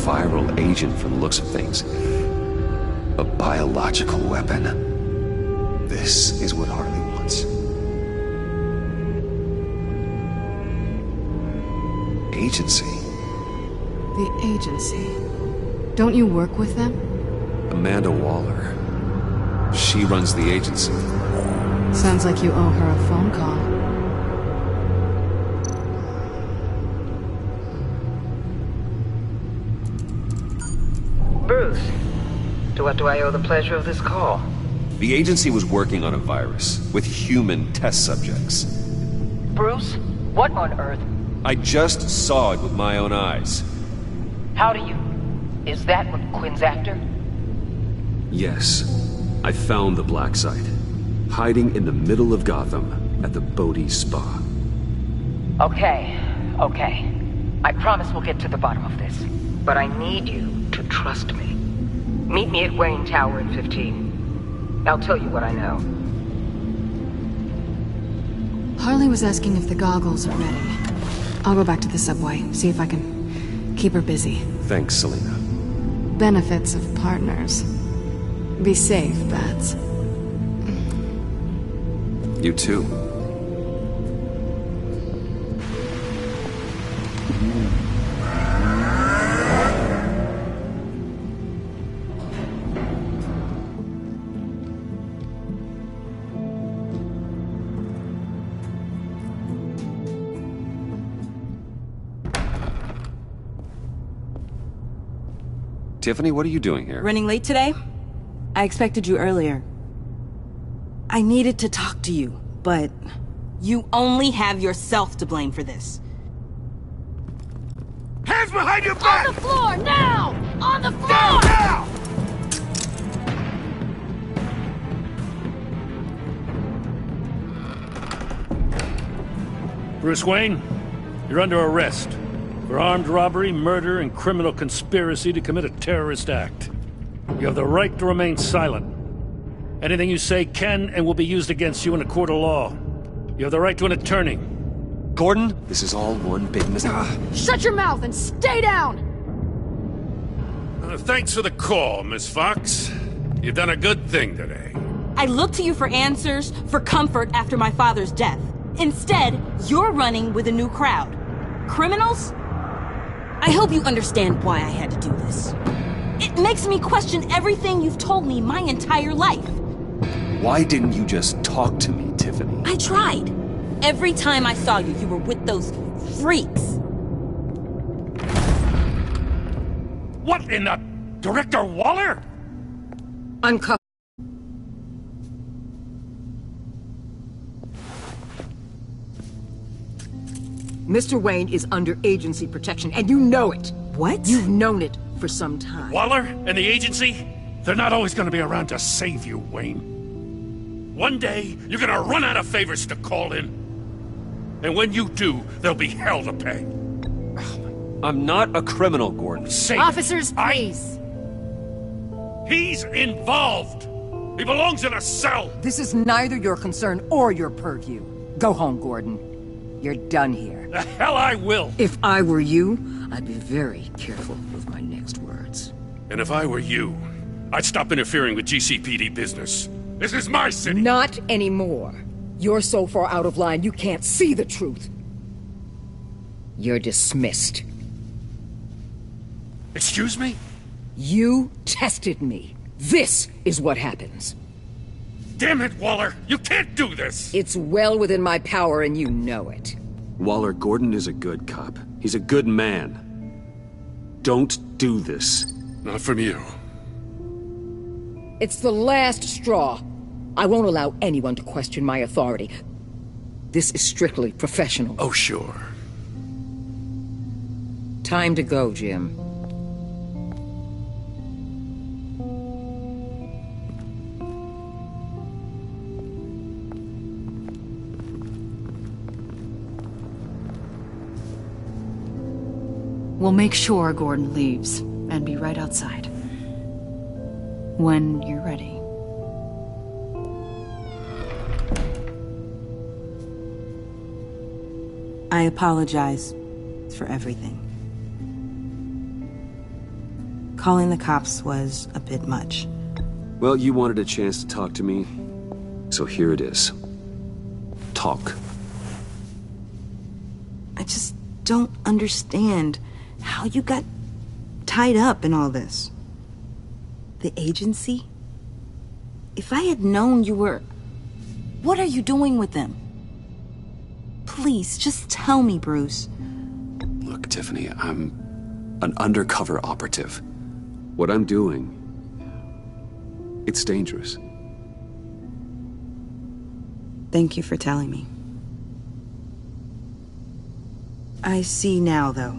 A: Viral agent from the looks of things. A biological weapon. This is what Harley wants. Agency.
B: The agency. Don't you work with them?
A: Amanda Waller. She runs the agency.
B: Sounds like you owe her a phone call.
H: Bruce, to what do I owe the pleasure of this call?
A: The agency was working on a virus with human test subjects.
H: Bruce? What on earth?
A: I just saw it with my own eyes.
H: How do you... Is that what Quinn's after?
A: Yes. I found the black site. Hiding in the middle of Gotham at the Bodhi Spa.
H: Okay. I promise we'll get to the bottom of this. But I need you to trust me. Meet me at Wayne Tower in 15. I'll tell you what I know.
B: Harley was asking if the goggles are ready. I'll go back to the subway, see if I can keep her busy.
A: Thanks, Selena.
B: Benefits of partners. Be safe, Bats.
A: You too. Tiffany, what are you doing here?
R: Running late today? I expected you earlier. I needed to talk to you, but you only have yourself to blame for this.
F: Hands behind your back!
C: On the floor, now! On the floor!
F: Now!
N: Bruce Wayne, you're under arrest for armed robbery, murder, and criminal conspiracy to commit a terrorist act. You have the right to remain silent. Anything you say can and will be used against you in a court of law. You have the right to an attorney.
A: Gordon, this is all one big mistake.
B: Shut your mouth and stay down!
N: Thanks for the call, Miss Fox. You've done a good thing today.
R: I looked to you for answers, for comfort after my father's death. Instead, you're running with a new crowd. Criminals? I hope you understand why I had to do this. It makes me question everything you've told me my entire life.
A: Why didn't you just talk to me, Tiffany?
R: I tried. Every time I saw you, you were with those freaks.
N: What in the... Director Waller?
H: Uncuff. Mr. Wayne is under agency protection, and you know it.
R: What?
H: You've known it for some time.
N: Waller and the agency? They're not always going to be around to save you, Wayne. One day, you're going to run out of favors to call in. And when you do, there'll be hell to pay.
A: I'm not a criminal, Gordon.
B: Officers, please.
N: He's involved. He belongs in a cell.
H: This is neither your concern or your purview. Go home, Gordon. You're done here.
N: The hell I will.
H: If I were you, I'd be very careful with my next words.
N: And if I were you, I'd stop interfering with GCPD business. This is my city.
H: Not anymore. You're so far out of line, you can't see the truth. You're dismissed.
N: Excuse me?
H: You tested me. This is what happens.
N: Damn it, Waller! You can't do this!
H: It's well within my power, and you know it.
A: Waller, Gordon is a good cop. He's a good man. Don't do this.
N: Not from you.
H: It's the last straw. I won't allow anyone to question my authority. This is strictly professional.
N: Oh, sure.
H: Time to go, Jim.
S: We'll make sure Gordon leaves, and be right outside. When you're ready.
R: I apologize for everything. Calling the cops was a bit much.
A: Well, you wanted a chance to talk to me, so here it is. Talk.
R: I just don't understand how you got tied up in all this. The agency? If I had known you were... What are you doing with them? Please, just tell me, Bruce.
A: Look, Tiffany, I'm an undercover operative. What I'm doing, it's dangerous.
R: Thank you for telling me. I see now, though.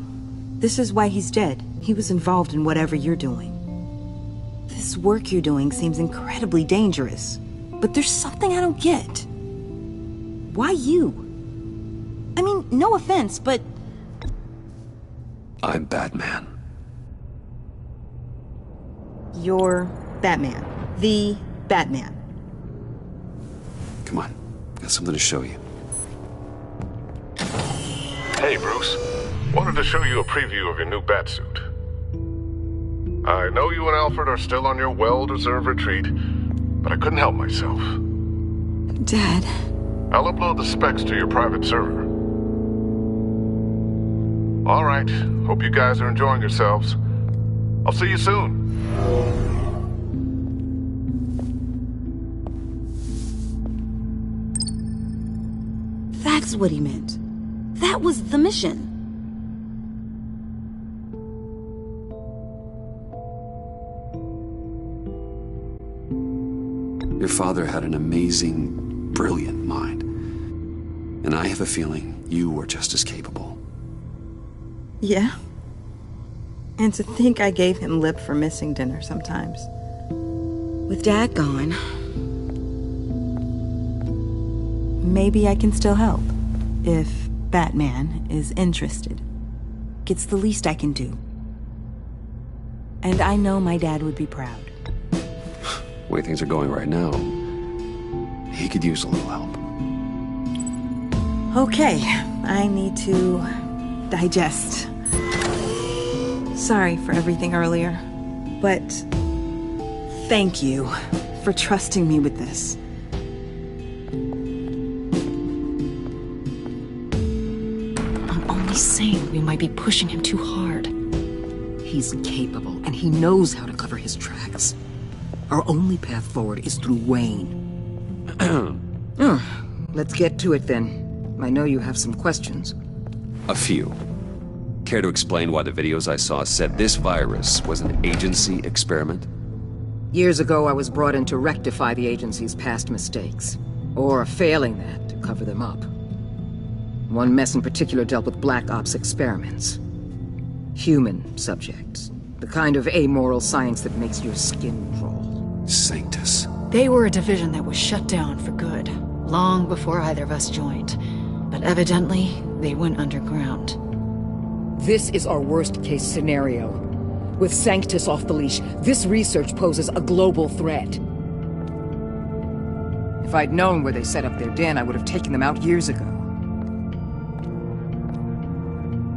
R: This is why he's dead. He was involved in whatever you're doing. This work you're doing seems incredibly dangerous. But there's something I don't get. Why you? I mean, no offense, but...
A: I'm Batman.
R: You're Batman. The Batman.
A: Come on, got something to show you.
T: Hey, Bruce. Wanted to show you a preview of your new batsuit. I know you and Alfred are still on your well-deserved retreat, but I couldn't help myself.
R: Dad.
T: I'll upload the specs to your private server. All right. Hope you guys are enjoying yourselves. I'll see you soon.
R: That's what he meant. That was the mission.
A: Your father had an amazing, brilliant mind. And I have a feeling you were just as capable.
R: Yeah? And to think I gave him lip for missing dinner sometimes. With Dad gone, maybe I can still help. If Batman is interested. It's the least I can do. And I know my dad would be proud.
A: The way things are going right now, he could use a little help.
R: Okay, I need to digest. Sorry for everything earlier, but thank you for trusting me with this.
S: I'm only saying we might be pushing him too hard. He's capable, and he knows how to cover his tracks. Our only path forward is through Wayne.
U: Let's get to it then. I know you have some questions.
A: A few. Care to explain why the videos I saw said this virus was an agency experiment?
U: Years ago, I was brought in to rectify the agency's past mistakes. Or, failing that, to cover them up. One mess in particular dealt with Black Ops experiments. Human subjects. The kind of amoral science that makes your skin crawl.
A: Sanctus.
S: They were a division that was shut down for good, long before either of us joined. But evidently, they went underground.
U: This is our worst-case scenario. With Sanctus off the leash, this research poses a global threat. If I'd known where they set up their den, I would have taken them out years ago.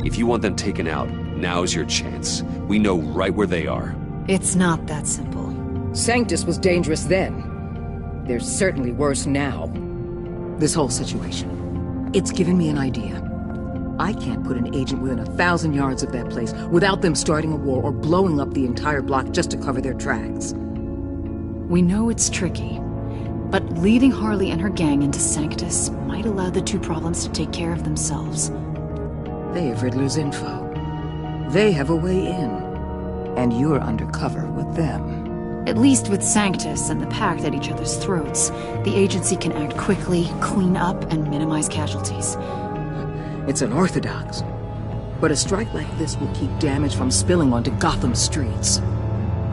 A: If you want them taken out, now's your chance. We know right where they are.
S: It's not that simple.
U: Sanctus was dangerous then. They're certainly worse now. This whole situation, it's given me an idea. I can't put an agent within 1,000 yards of that place without them starting a war or blowing up the entire block just to cover their tracks.
S: We know it's tricky, but leading Harley and her gang into Sanctus might allow the two problems to take care of themselves.
U: They have Riddler's info. They have a way in. And you're undercover with them.
S: At least with Sanctus and the Pact at each other's throats, the agency can act quickly, clean up, and minimize casualties.
U: It's unorthodox. But a strike like this will keep damage from spilling onto Gotham streets.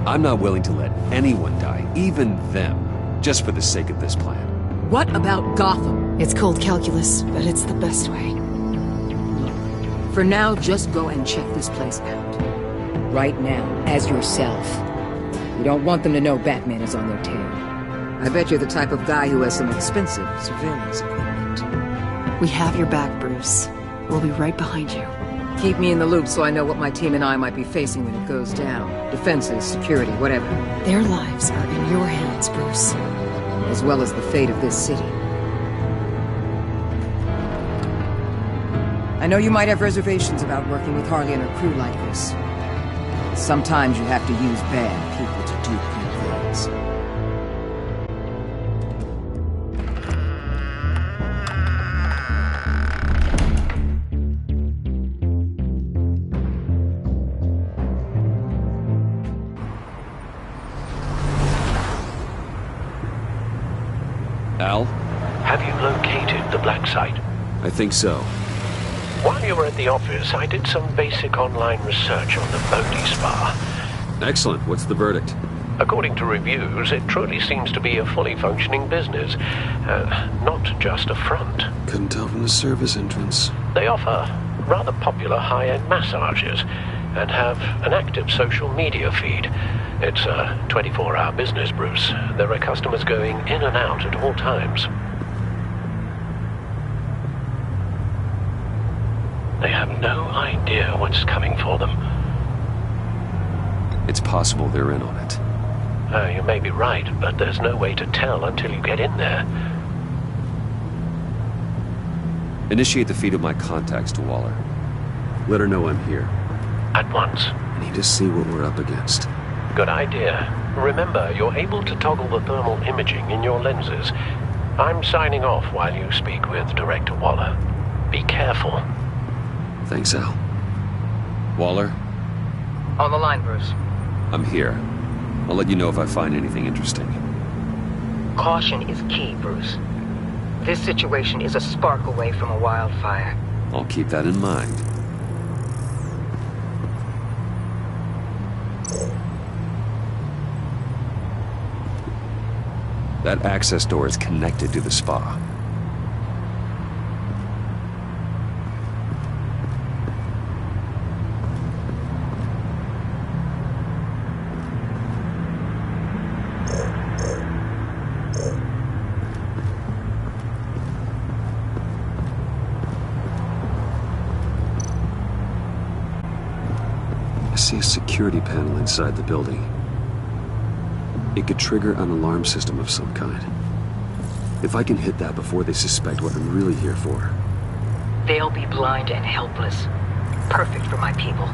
A: I'm not willing to let anyone die, even them, just for the sake of this plan.
U: What about Gotham?
S: It's cold calculus, but it's the best way.
U: For now, just go and check this place out. Right now, as yourself. We don't want them to know Batman is on their tail. I bet you're the type of guy who has some expensive surveillance equipment.
S: We have your back, Bruce. We'll be right behind you.
U: Keep me in the loop so I know what my team and I might be facing when it goes down. Defenses, security, whatever.
S: Their lives are in your hands, Bruce.
U: As well as the fate of this city. I know you might have reservations about working with Harley and her crew like this. Sometimes you have to use bad people to do good things.
A: Al?
J: Have you located the black site?
A: I think so.
J: While you were at the office, I did some basic online research on the Bodhi Spa.
A: Excellent. What's the verdict?
J: According to reviews, it truly seems to be a fully functioning business, not just a front.
A: Couldn't tell from the service entrance.
J: They offer rather popular high-end massages and have an active social media feed. It's a 24-hour business, Bruce. There are customers going in and out at all times. They have no idea what's coming for them.
A: It's possible they're in on it.
J: You may be right, but there's no way to tell until you get in there.
A: Initiate the feed of my contacts to Waller. Let her know I'm here.
J: At once.
A: I need to see what we're up against.
J: Good idea. Remember, you're able to toggle the thermal imaging in your lenses. I'm signing off while you speak with Director Waller. Be careful.
A: Thanks, Al. Waller?
R: On the line, Bruce.
A: I'm here. I'll let you know if I find anything interesting.
R: Caution is key, Bruce. This situation is a spark away from a wildfire.
A: I'll keep that in mind. That access door is connected to the spa. I see a security panel inside the building. It could trigger an alarm system of some kind. If I can hit that before they suspect what I'm really here for.
R: They'll be blind and helpless. Perfect for my people.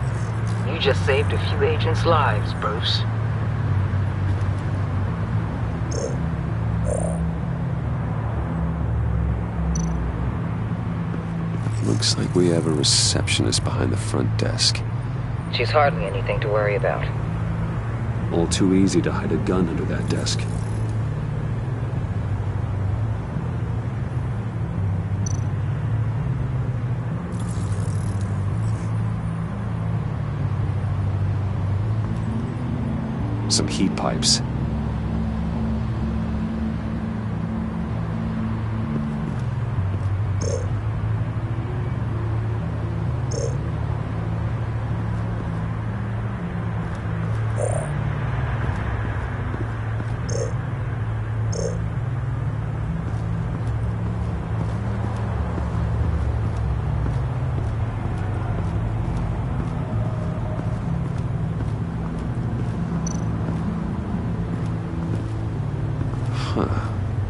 R: You just saved a few agents' lives, Bruce.
A: Looks like we have a receptionist behind the front desk.
R: She's hardly anything to worry about.
A: All too easy to hide a gun under that desk. Some heat pipes.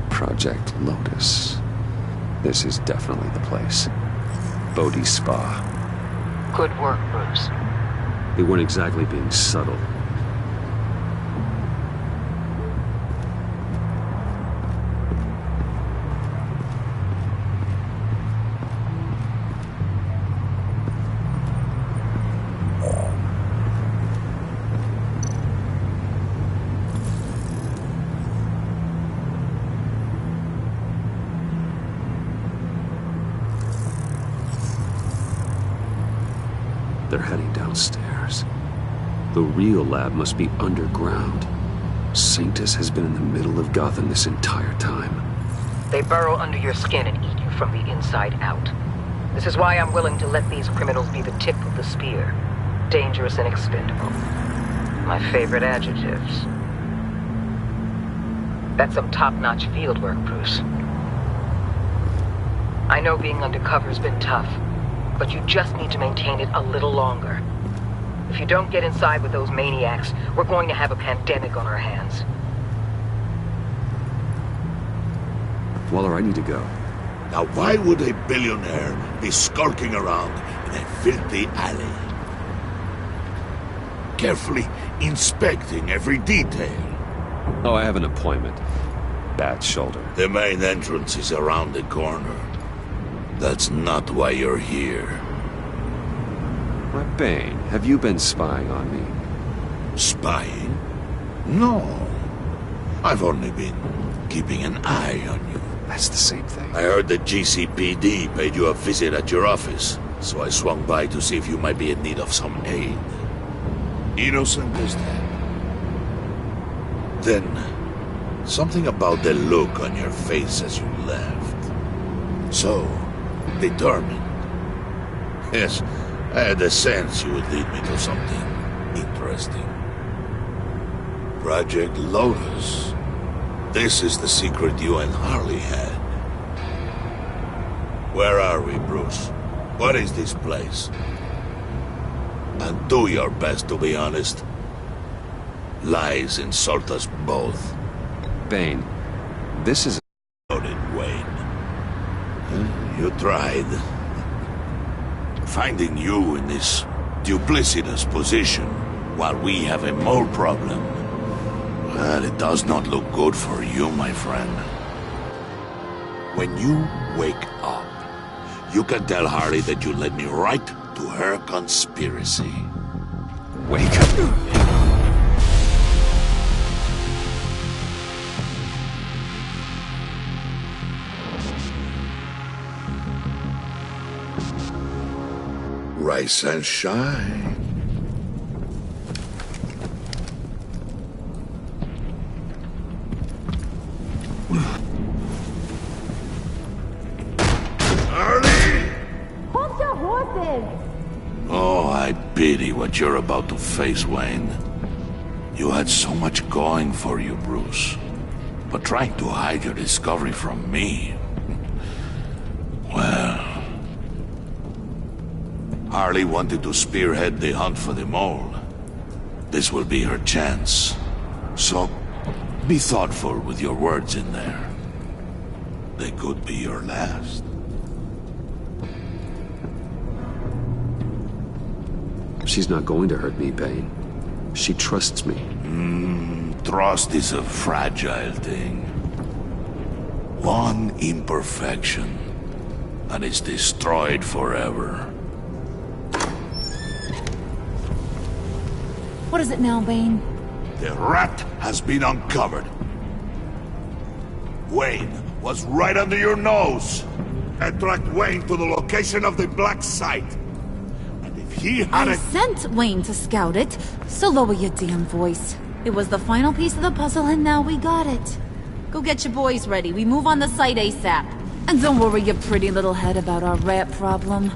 A: Project Lotus. This is definitely the place. Bodhi Spa.
R: Good work, Bruce.
A: They weren't exactly being subtle. They're heading downstairs. The real lab must be underground. Sanctus has been in the middle of Gotham this entire time.
R: They burrow under your skin and eat you from the inside out. This is why I'm willing to let these criminals be the tip of the spear. Dangerous and expendable. My favorite adjectives. That's some top-notch field work, Bruce. I know being undercover's been tough, but you just need to maintain it a little longer. If you don't get inside with those maniacs, we're going to have a pandemic on our hands.
A: Waller, I need to go.
F: Now why would a billionaire be skulking around in a filthy alley? Carefully inspecting every detail.
A: Oh, I have an appointment. Bad shoulder.
F: The main entrance is around the corner. That's not why you're here.
A: My Bane, have you been spying on me?
F: Spying? No. I've only been keeping an eye on you.
A: That's the same thing.
F: I heard the GCPD paid you a visit at your office. so I swung by to see if you might be in need of some aid. Innocent as that. Then, something about the look on your face as you left. So, determined. Yes, I had a sense you would lead me to something interesting. Project Lotus. This is the secret you and Harley had. Where are we, Bruce? What is this place? And do your best to be honest. Lies insult us both.
A: Bane, this is...
F: Noted, Wayne. You tried. Finding you in this duplicitous position while we have a mole problem. Well, it does not look good for you, my friend. When you wake up, you can tell Harley that you led me right to her conspiracy.
A: Wake up.
F: Rise and shine. Harley!
C: Hold your horses!
F: Oh, I pity what you're about to face, Wayne. You had so much going for you, Bruce. But trying to hide your discovery from me... Well... Harley wanted to spearhead the hunt for the mole. This will be her chance. So, be thoughtful with your words in there. They could be your last.
A: She's not going to hurt me, Bane. She trusts me.
F: Trust is a fragile thing. One imperfection, and it's destroyed forever.
C: What is it now, Bane?
F: The rat has been uncovered. Wayne was right under your nose. I tracked Wayne to the location of the black site. And if he had
C: I sent Wayne to scout it, so lower your damn voice. It was the final piece of the puzzle and now we got it. Go get your boys ready. We move on the site ASAP. And don't worry your pretty little head about our rat problem.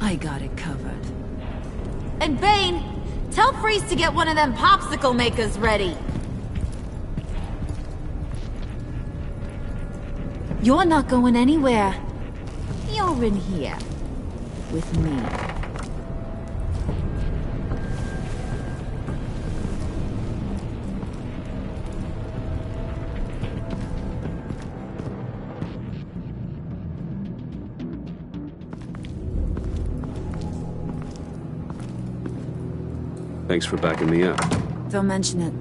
C: I got it covered. And Bane, tell Freeze to get one of them popsicle makers ready. You're not going anywhere. You're in here. With me.
A: Thanks for backing me up.
C: Don't mention it.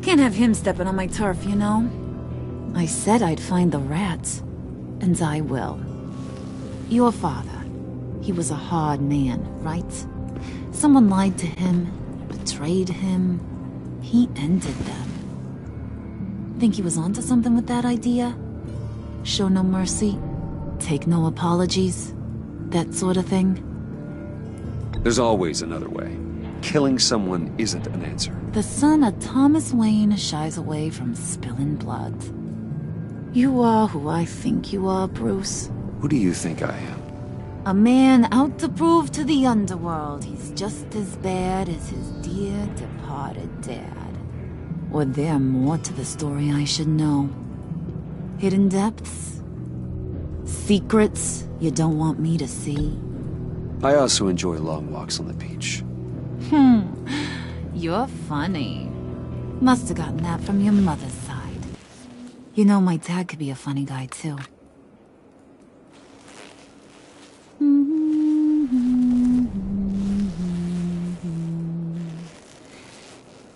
C: Can't have him stepping on my turf, you know? I said I'd find the rats. And I will. Your father. He was a hard man, right? Someone lied to him, betrayed him. He ended them. Think he was onto something with that idea? Show no mercy? Take no apologies? That sort of thing?
A: There's always another way. Killing someone isn't an answer.
C: The son of Thomas Wayne shies away from spilling blood. You are who I think you are, Bruce.
A: Who do you think I am?
C: A man out to prove to the underworld he's just as bad as his dear departed dad. Or there more to the story I should know. Hidden depths? Secrets you don't want me to see?
A: I also enjoy long walks on the beach.
C: You're funny. Must have gotten that from your mother's side. You know, my dad could be a funny guy, too.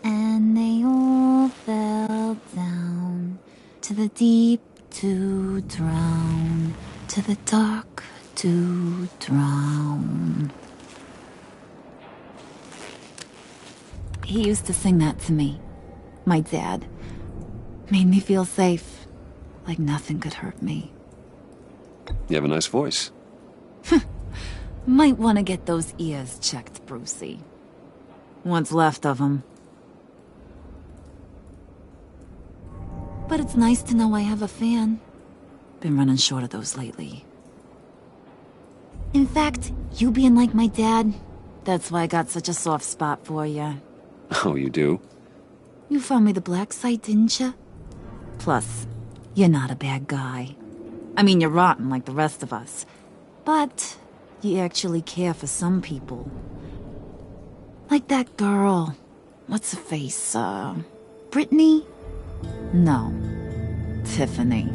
C: And they all fell down to the deep to drown, to the dark to drown. He used to sing that to me. My dad. Made me feel safe. Like nothing could hurt me.
A: You have a nice voice.
C: Might want to get those ears checked, Brucey. What's left of them. But it's nice to know I have a fan. Been running short of those lately. In fact, you being like my dad, that's why I got such a soft spot for you.
A: Oh, you do?
C: You found me the black site, didn't you? Plus, you're not a bad guy. I mean, you're rotten like the rest of us. But you actually care for some people. Like that girl. What's her face? Brittany? No. Tiffany.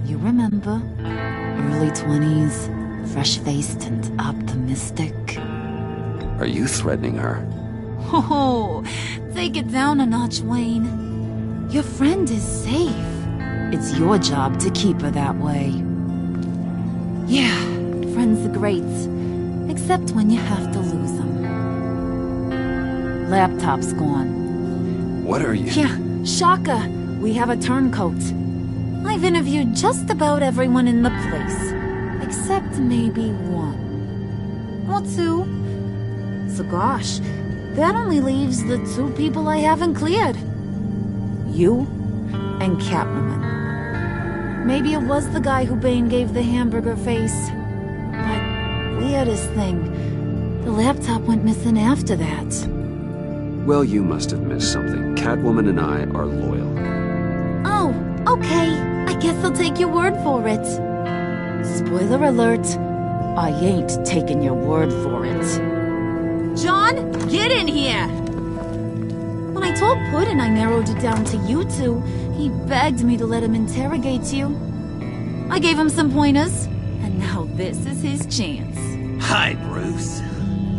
C: You remember? Early 20s, fresh-faced and optimistic.
A: Are you threatening her?
C: Oh, take it down a notch, Wayne. Your friend is safe. It's your job to keep her that way. Yeah, friends are great. Except when you have to lose them. Laptop's gone.
A: What are you...
C: Yeah, shocker. We have a turncoat. I've interviewed just about everyone in the place. Except maybe one. Or two. So gosh, that only leaves the two people I haven't cleared. You and Catwoman. Maybe it was the guy who Bane gave the hamburger face. But weirdest thing, the laptop went missing after that.
A: Well, you must have missed something. Catwoman and I are loyal.
C: Oh, okay. I guess I'll take your word for it. Spoiler alert, I ain't taking your word for it. John, get in here! When I told Puddin' I narrowed it down to you two, he begged me to let him interrogate you. I gave him some pointers, and now this is his chance.
E: Hi, Bruce.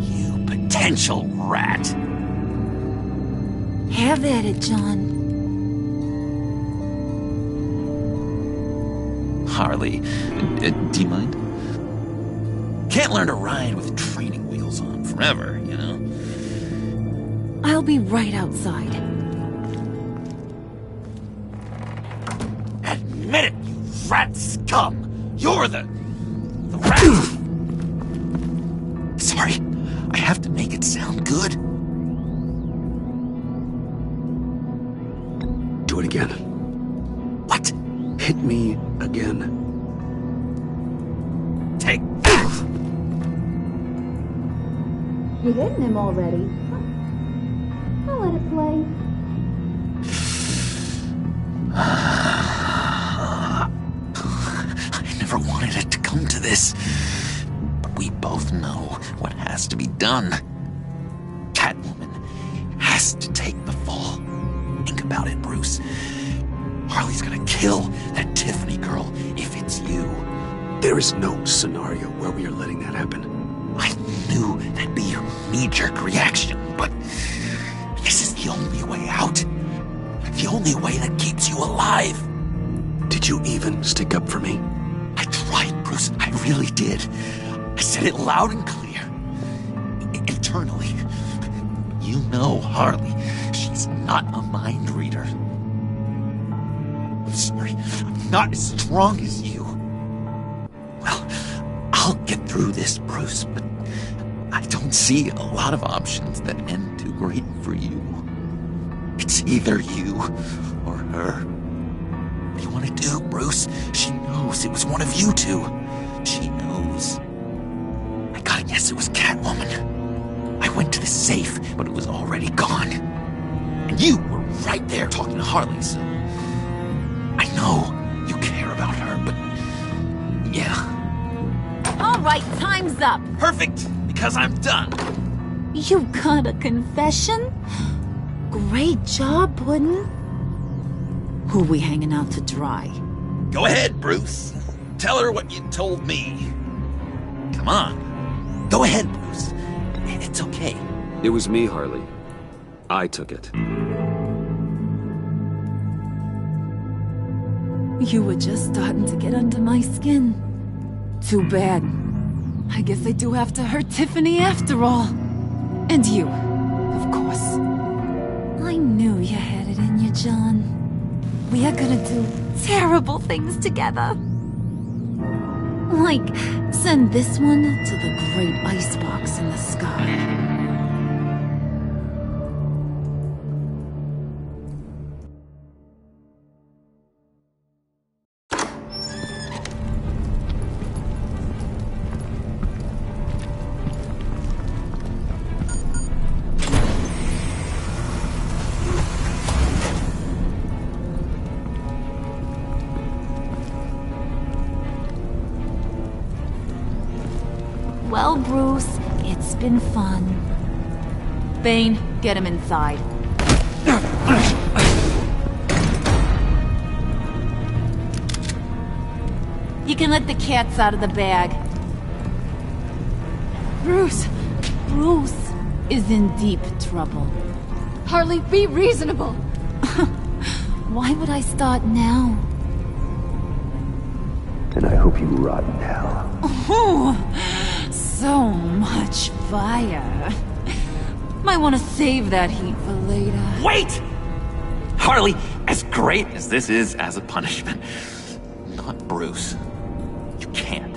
E: You potential rat.
C: Have at it, John.
E: Harley, do you mind? Can't learn to ride with training wheels on forever, you know?
C: I'll be right outside.
E: Admit it, you rat scum! You're the rat! Sorry, I have to make it sound good.
A: Do it again.
E: What?
A: Hit me again.
E: Take.
C: You hitting him already? I'll let it play.
E: I never wanted it to come to this. But we both know what has to be done. Catwoman has to take the fall. Think about it, Bruce. Harley's gonna kill that Tiffany girl if it's you.
A: There is no scenario where we are letting that happen.
E: I knew that'd be your knee-jerk reaction, but this is the only way out. The only way that keeps you alive.
A: Did you even stick up for me?
E: I tried, Bruce. I really did. I said it loud and clear. Internally. You know Harley. She's not a mind reader. I'm sorry. I'm not as strong as you. Well, I'll get through this, Bruce, but I don't see a lot of options that end too great for you. It's either you or her. What do you want to do, Bruce? She knows it was one of you two. She knows. I gotta guess it was Catwoman. I went to the safe, but it was already gone. And you were right there talking to Harley, so... I know you care about her, but... yeah.
C: All right, time's up.
E: Perfect, because I'm done.
C: You got a confession? Great job, Puddin'. Who we hanging out to dry?
E: Go ahead, Bruce. Tell her what you told me. Come on. Go ahead, Bruce. It's okay.
A: It was me, Harley. I took it.
C: You were just starting to get under my skin. Too bad. I guess I do have to hurt Tiffany after all. And you, of course. I knew you had it in you, John. We are gonna do terrible things together. Like, send this one to the great icebox in the sky. Well, Bruce, it's been fun. Bane, get him inside. You can let the cats out of the bag.
B: Bruce!
C: Bruce is in deep trouble.
B: Harley, be reasonable!
C: Why would I start now?
K: And I hope you rot in hell.
C: Oh, so much fire. Might want to save that heat for later.
E: Wait! Harley, as great as this is as a punishment, not Bruce. You can't.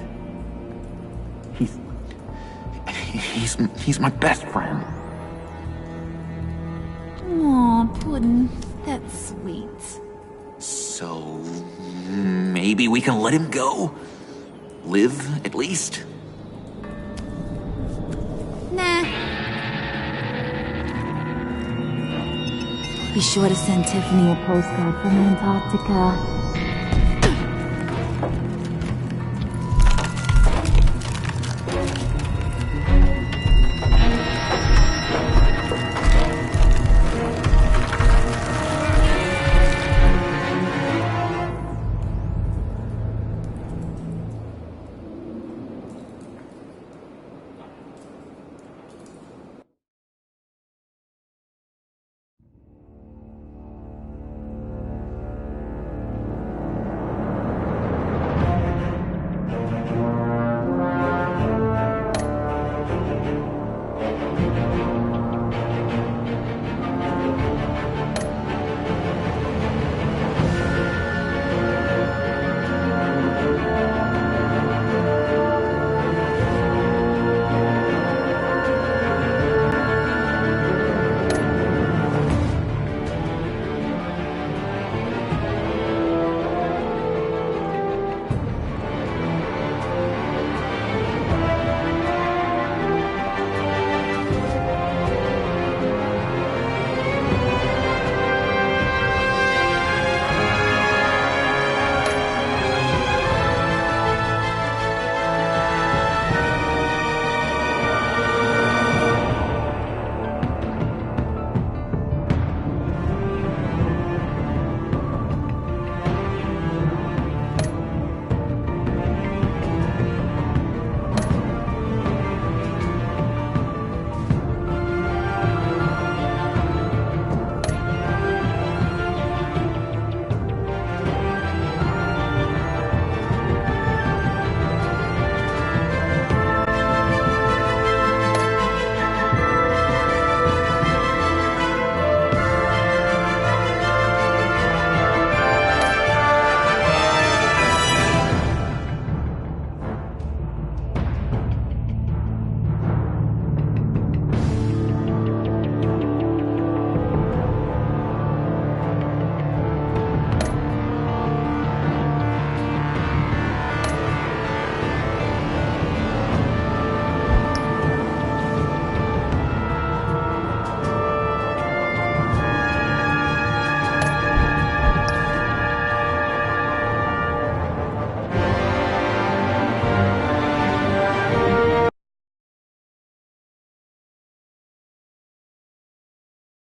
E: He's my best friend.
C: Aw, Puddin', that's sweet.
E: So, maybe we can let him go? Live, at least?
C: Nah. Be sure to send Tiffany a postcard from Antarctica.